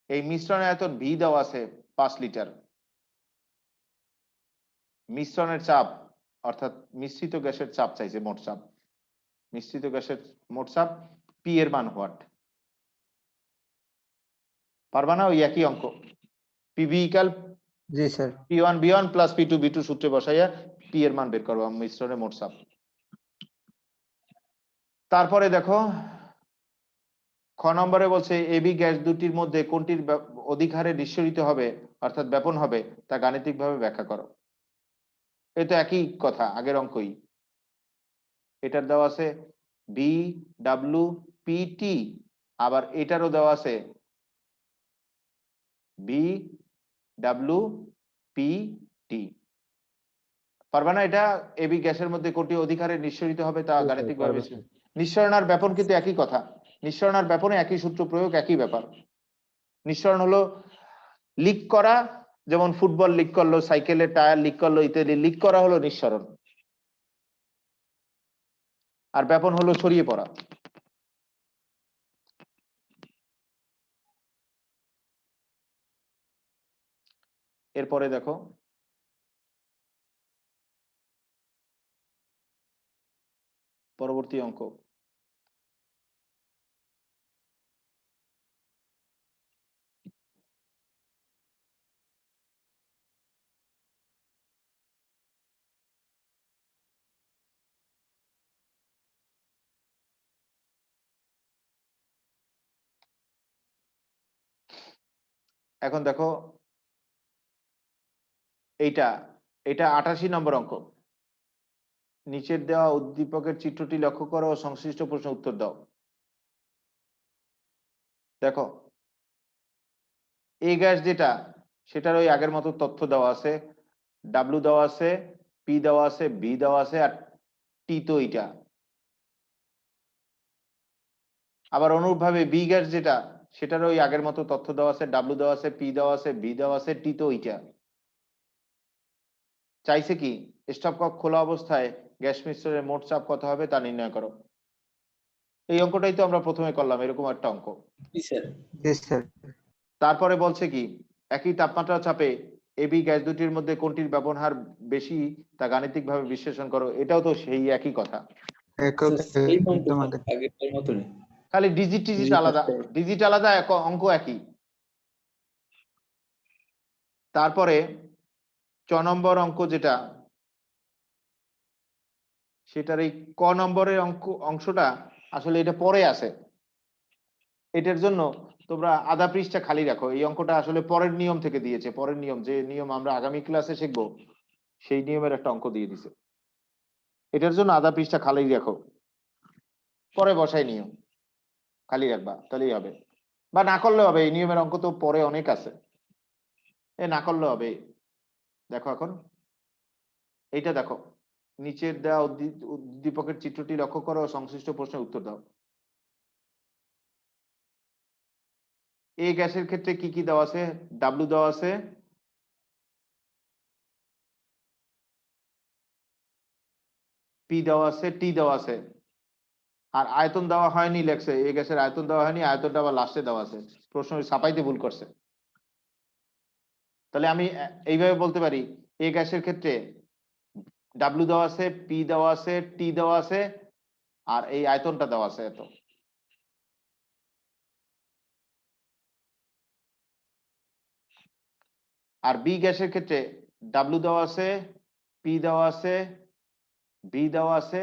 এই মিশ্রণ আয়তন ভি দেওয়া আছে 5 লিটার। মিশ্রণের চাপ অর্থাৎ মিশ্রিত গ্যাসের চাপ চাইছে, মোট চাপ। মিশ্রিত গ্যাসের মোট চাপ পি এর মান হোয়াট, পারবা না? ওই একই অঙ্ক, পিভি ইকাল জি sir. P1 V1 plus P2 V2 সূত্রে বসাইয়া পি এর মান বের করবো, মিশ্রণের মোট চাপ। তারপরে দেখো খ নম্বরে বলছে এবি গ্যাস দুটির মধ্যে কোনটির অধিক হারে নিঃসরিত হবে অর্থাৎ ব্যাপন হবে তা গাণিতিকভাবে ব্যাখ্যা করো। এ তো একই কথা, আগের অঙ্কই। এটার দেওয়া আছে বি ডাব্লিউ পি টি, আবার এটারও দেওয়া আছে বি ডাব্লিউ পি টি। পারবা না? এটা এবি গ্যাসের মধ্যে কোনটি অধিক হারে নিঃসরিত হবে তা গাণিতিকভাবে। নিঃসরণ আর ব্যাপন কিন্তু একই কথা, নিঃসরণ আর ব্যাপনে একই সূত্র প্রয়োগ, একই ব্যাপার। নিঃসরণ হলো লিক করা, যেমন ফুটবল লিক করলো, সাইকেলের টায়ার লিক করলো ইত্যাদি, লিক করা হলো নিঃসরণ। আর ব্যাপন হলো ছড়িয়ে পড়া। এরপরে দেখো পরবর্তী অঙ্ক। এখন দেখো এইটা, এটা 88 নম্বর অঙ্ক। নিচের দেওয়া উদ্দীপকের চিত্রটি লক্ষ্য করো ও সংশ্লিষ্ট প্রশ্ন উত্তর দাও। দেখো এই গ্যাস যেটা, সেটার ওই আগের মতো তথ্য দেওয়া আছে, ডাব্লিউ দেওয়া আছে, পি দেওয়া আছে, বি দেওয়া আছে, আর টি তো এইটা। আবার অনুরূপভাবে বি গ্যাস যেটা, সেটার ওই আগের মতো তথ্য দেওয়া আছে, ডাব্লিউ দেওয়া আছে, পি দেওয়া আছে, বি দেওয়া আছে, টি তো এইটা। চাইছে কি স্টপ কক খোলা অবস্থায় গ্যাস মিশ্রণের মোট চাপ কত হবে তা নির্ণয় করো। এই অঙ্কটাই তো আমরা প্রথমে করলাম, এরকম একটা অঙ্ক। জি স্যার। তারপরে বলছে কি একই তাপমাত্রা চাপে এবি গ্যাস দুটির মধ্যে কোনটির ব্যবহার বেশি তা গাণিতিকভাবে বিশ্লেষণ করো। এটাও তো সেই একই কথা, একদম আগে। আগেরটার মতনই। খালি ডিজিট টিজিট আলাদা, ডিজিট আলাদা, অঙ্ক একই। তারপরে 6 নম্বর অঙ্ক যেটা, সেটার এই ক নম্বরের অংশটা আসলে এটা পরে আছে। এটার জন্য তোমরা আধা পৃষ্ঠা খালি রাখো। এই অঙ্কটা আসলে পরের নিয়ম থেকে দিয়েছে, পরের নিয়ম, যে নিয়ম আমরা আগামী ক্লাসে শিখবো সেই নিয়মের একটা অঙ্ক দিয়ে দিছে। এটার জন্য আধা পৃষ্ঠা খালি রাখো, পরে বসাই নিয়ম খালি রাখবা, তাহলেই হবে। বা না করলে হবে, এই নিয়মের অঙ্ক তো পরে অনেক আছে, এ না করলে হবে। দেখো এখন এইটা দেখো, নিচের দেওয়া উদ্দীপকের চিত্রটি লক্ষ্য করো ও সংশ্লিষ্ট প্রশ্নের উত্তর দাও। এই গ্যাসের ক্ষেত্রে কি কি দেওয়া আছে? ডাব্লিউ দেওয়া আছে, পি দেওয়া আছে, টি দেওয়া আছে, আর আয়তন দেওয়া হয়নি লেখছে। এই গ্যাসের আয়তন দেওয়া হয়নি, আয়তনটা আবার লাস্টে দেওয়া আছে। প্রশ্ন ছাপাইতে ভুল করছে। তাহলে আমি এইভাবে বলতে পারি এই গ্যাসের ক্ষেত্রে ডাব্লিউ দেওয়া আছে, পি দেওয়া আছে, টি দেওয়া আছে, আর এই আয়তনটা দেওয়া আছে এত। আর বি গ্যাসের ক্ষেত্রে ডাব্লিউ দেওয়া আছে, পি দেওয়া আছে, বি দেওয়া আছে,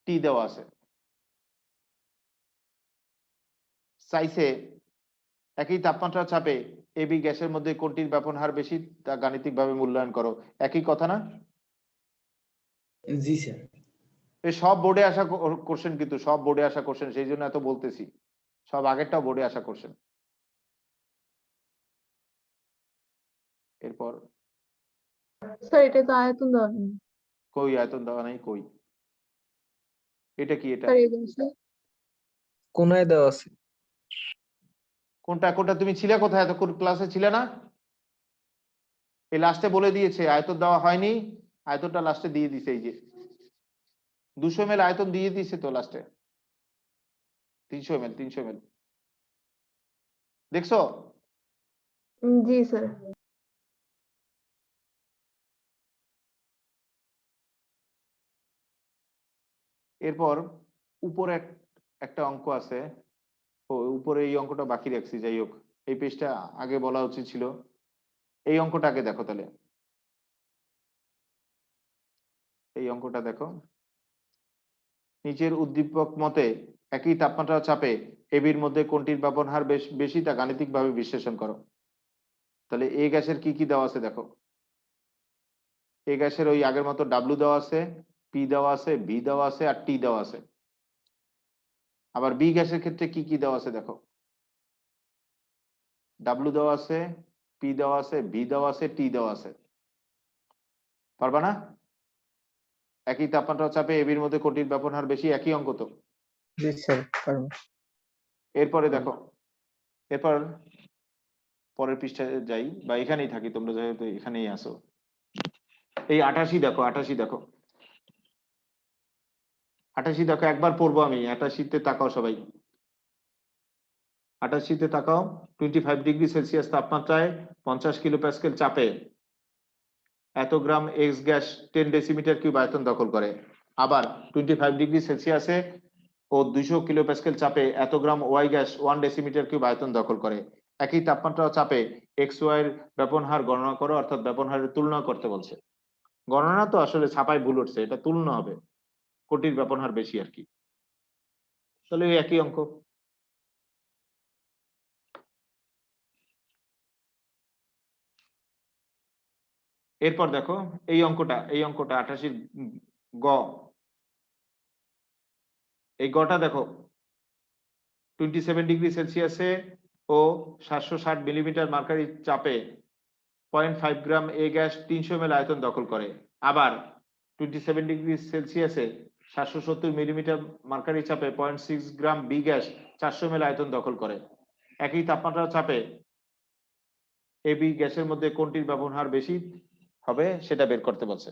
টি দেওয়া আছে। চাইছে একই তাপমাত্রা চাপে এবি গ্যাসের মধ্যে কোনটির ব্যাপন হার বেশি তা গাণিতিকভাবে মূল্যায়ন করো। একই কথা না? জি স্যার। এই সব বোর্ডে আসা কোশ্চেন, কিন্তু সব বোর্ডে আসা কোশ্চেন, সেই জন্য এত বলতেছি, সব আগেরটাও বোর্ডে আসা কোশ্চেন। এরপর স্যার এটা তো আয়তন দেওয়া নেই। কই আয়তন দেওয়া নাই, কই? এটা কি? এটা স্যার এই জিনিসটা কোনায় দেওয়া আছে। কোনটা? কোনটা? তুমি ছিলে কোথায়? এতক্ষণ ক্লাসে ছিলে না? এই লাস্টে বলে দিয়েছে আয়তন দেওয়া হয়নি, আয়তনটা লাস্টে দিয়ে দিছে। এই যে 200 ml আয়তন দিয়ে দিছে তো লাস্টে, 300 ml, 300 ml দেখছো? জি স্যার। এরপর উপরে একটা অঙ্ক আছে, ও উপরে এই অঙ্কটা বাকি রাখছি, যাই হোক এই পেজটা আগে বলা উচিত ছিল। এই অঙ্কটাকে দেখো তাহলে, এই অঙ্কটা দেখো। নিচের উদ্দীপক মতে একই তাপমাত্রা ও চাপে এবির মধ্যে কোনটির ব্যবহার বেশি তা গাণিতিকভাবে বিশ্লেষণ করো। তাহলে এ গ্যাসের কি কি দেওয়া আছে দেখো। এ গ্যাসের ওই আগের মতো ডাব্লু দেওয়া আছে, পি দেওয়া আছে, ভি দেওয়া আছে আর টি দেওয়া আছে। আবার বি গ্যাসের ক্ষেত্রে কি কি দেওয়া আছে দেখো। ডাব্লু দেওয়া আছে, পি দেওয়া আছে, ভি দেওয়া আছে, টি দেওয়া আছে। পারবা না? একই তাপমাত্রা ও চাপে এবির মধ্যে কোনটির ব্যবহার বেশি, একই অঙ্ক তো। জি স্যার পারবো। এরপরে দেখো, এরপর পরের পৃষ্ঠায় যাই, বা এখানেই থাকি, তোমরা যেহেতু এখানেই আসো। এই 88 দেখো, 88 দেখো, 88 দেখো, একবার পড়বো আমি। 88-তে তাকাও সবাই, 88-তে তাকাও। 25°C তাপমাত্রায় 50 kPa চাপে এত গ্রাম এক্স গ্যাস 10 ডেসিমিটার কিউব আয়তন দখল করে। আবার 25°C ও 200 kPa চাপে এত গ্রাম ওয়াই গ্যাস 1 ডেসিমিটার কিউব আয়তন দখল করে। একই তাপমাত্রা ও চাপে এক্স ওয়াই এর ব্যাপন হার গণনা করো, অর্থাৎ ব্যাপন হারের তুলনা করতে বলছে। গণনা তো আসলে ছাপায় ভুল উঠছে, এটা তুলনা হবে, কোটির ব্যাপন হার বেশি আর কি। তাহলে এই একই অঙ্ক। এরপর দেখো এই অঙ্কটা, এই অঙ্কটা 88 গ, এই গটা দেখো। 27°C ও 760 মিলিমিটার মার্কারি চাপে 0.5 গ্রাম এ গ্যাস 300 ml আয়তন দখল করে। আবার 27°C 770 মিলিমিটার মার্কারি চাপে 0.6 গ্রাম বি গ্যাস 400 ml আয়তন দখল করে। একই তাপমাত্রা চাপে এ বি গ্যাসের মধ্যে কোনটির ব্যবহার বেশি হবে সেটা বের করতে বলছে।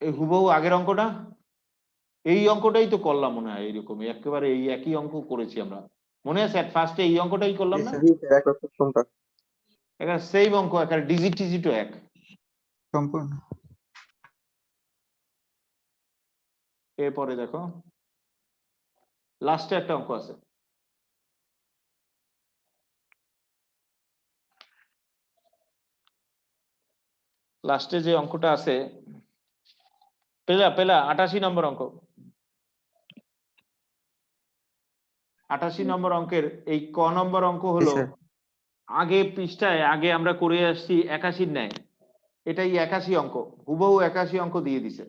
এই হুবহু আগের অঙ্কটা, এই অঙ্কটাই তো করলাম মনে হয়, এইরকমই একেবারে এই একই অঙ্ক করেছি আমরা, মনে আছে? ফার্স্টে এই অঙ্কটাই করলাম না? জি স্যার একক কোনটা এখানে সেম অঙ্ক, এখানে ডিজিট টিজিটও এক। সম্পূর্ণ। এরপরে দেখো লাস্টে একটা অঙ্ক আছে। লাস্টে যে অঙ্কটা আছে, পেলা পেলা 88 নম্বর অঙ্ক। 88 নম্বর অঙ্কের এই ক নম্বর অঙ্ক জি হলো, স্যার। আগে পৃষ্ঠায় আগে আমরা করে আসছি 81 ন্যায়, এটাই 81 অঙ্ক, হুবহু 81 অঙ্ক দিয়ে দিছে।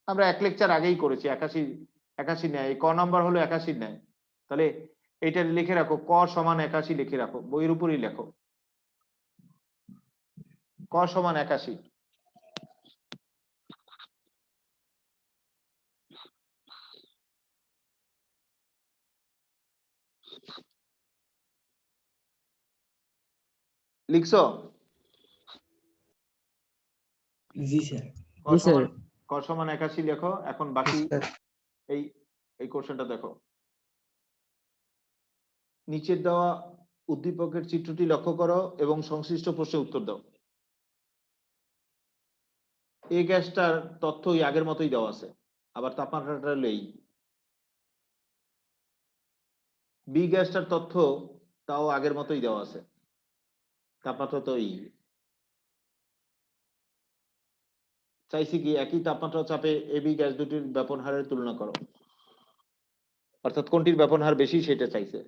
আমরা এক লেকচার আগেই করেছি 81 ন্যায়, এই ক নম্বর হলো 81 ন্যায়। তাহলে এটা লিখে রাখো, ক সমান 81 লিখে রাখো, বইয়ের উপরই লেখো, ক সমান 81। লিখছো? জি স্যার। ক জি স্যার। সমান, ক সমান 81 লেখো। এখন বাকি জি স্যার। এই এই কোশ্চেনটা দেখো। নিচের দেওয়া উদ্দীপকের চিত্রটি লক্ষ্য করো এবং সংশ্লিষ্ট প্রশ্নের উত্তর দাও। এই গ্যাসটার তথ্যই আগের মতোই দেওয়া আছে, আবার তাপমাত্রাটা হলো এই। বি গ্যাসটার তথ্য তাও আগের মতোই দেওয়া আছে, তাপমাত্রা তো এই। চাইছি কি একই তাপমাত্রা ও চাপে এবি গ্যাস দুটির ব্যাপন হারের তুলনা করো, অর্থাৎ কোনটির ব্যাপন হার বেশি সেটা চাইছে।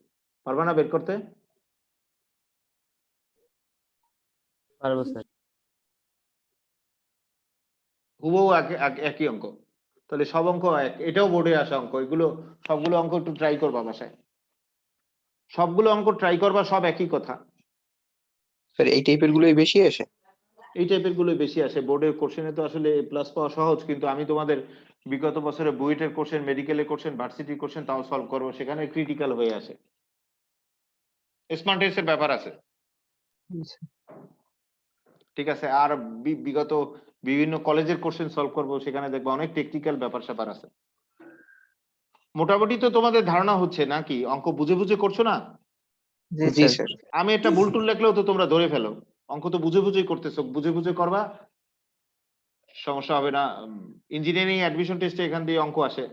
পারবা না বের করতে? পারবো স্যার। হুবহু একই অঙ্ক। তাহলে সব অঙ্ক এটাও বোর্ডে আসা অঙ্ক, এগুলো সবগুলো অঙ্ক একটু ট্রাই করবা বাসায়, সবগুলো অঙ্ক ট্রাই করবা, সব একই কথা। স্যার এই টাইপের গুলোই বেশি আসে। এই টাইপের গুলো বেশি আসে বোর্ডের কোশ্চেনে। তো আসলে প্লাস পাওয়া সহজ, কিন্তু আমি তোমাদের বিগত বছরে বুয়েটের কোশ্চেন, মেডিকেলের কোশ্চেন, ভার্সিটির কোশ্চেন তাও সলভ করবো, সেখানে ক্রিটিক্যাল হয়ে আসে, স্মার্ট টেস্টের ব্যাপার আছে। জি স্যার। ঠিক আছে, আর বিগত বিভিন্ন কলেজের কোশ্চেন সলভ করবো, সেখানে দেখবো অনেক টেকনিক্যাল ব্যাপার স্যাপার আছে। মোটামুটি তো তোমাদের ধারণা হচ্ছে নাকি অঙ্ক বুঝে বুঝে করছো না? জি জি স্যার। স্যার। আমি একটা ভুল টুল লেখলেও তো তোমরা ধরে ফেলো, অঙ্ক তো বুঝে বুঝেই করতেছো, বুঝে বুঝে করবা, সমস্যা হবে না। ইঞ্জিনিয়ারিং অ্যাডমিশন টেস্টে এখান দিয়ে অঙ্ক আসে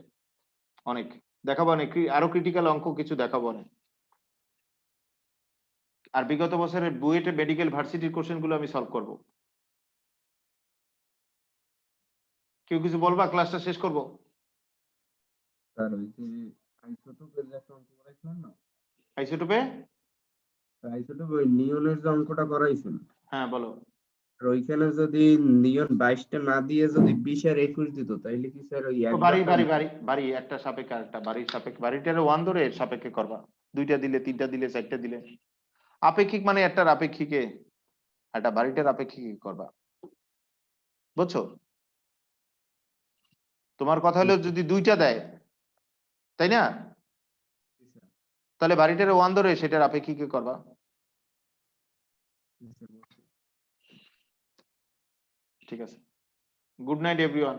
অনেক, দেখাবো অনেক, আরো ক্রিটিক্যাল অঙ্ক কিছু দেখাবো অনেক। আর বিগত বছরের বুয়েটে, মেডিকেল, ভার্সিটির কোশ্চেন গুলো আমি সলভ করবো। কেউ কিছু বলবা, ক্লাসটা শেষ করবো। স্যার ওই যে আইসোটোপের যে একটা অঙ্ক করাইছিলেন না, আইসোটোপে? আইসোটোপ ওই নিয়নের যে অঙ্কটা করাইছেন, হ্যাঁ বলো। আর ওইখানে যদি নিয়ন 22টা না দিয়ে যদি 20 আর 21 দিত তাইলে কি স্যার ওই তো বাড়ি বাড়ি বাড়ি বাড়ি একটা সাপেক্ষে আরেকটা, বাড়ির সাপেক্ষে, বাড়িটারে 1 ধরে এর সাপেক্ষে করবা, 2টা দিলে, 3টা দিলে, 4টা দিলে, আপেক্ষিক মানে একটার আপেক্ষিকে একটা বাড়িটার আপেক্ষিকে করবা, বুঝছো? তোমার কথা হলো যদি 2টা দেয়, তাই না, তাহলে বাড়িটারে 1 ধরে সেটার আপেক্ষিকে করবা। ঠিক আছে, গুড নাইট এভরিওয়ান।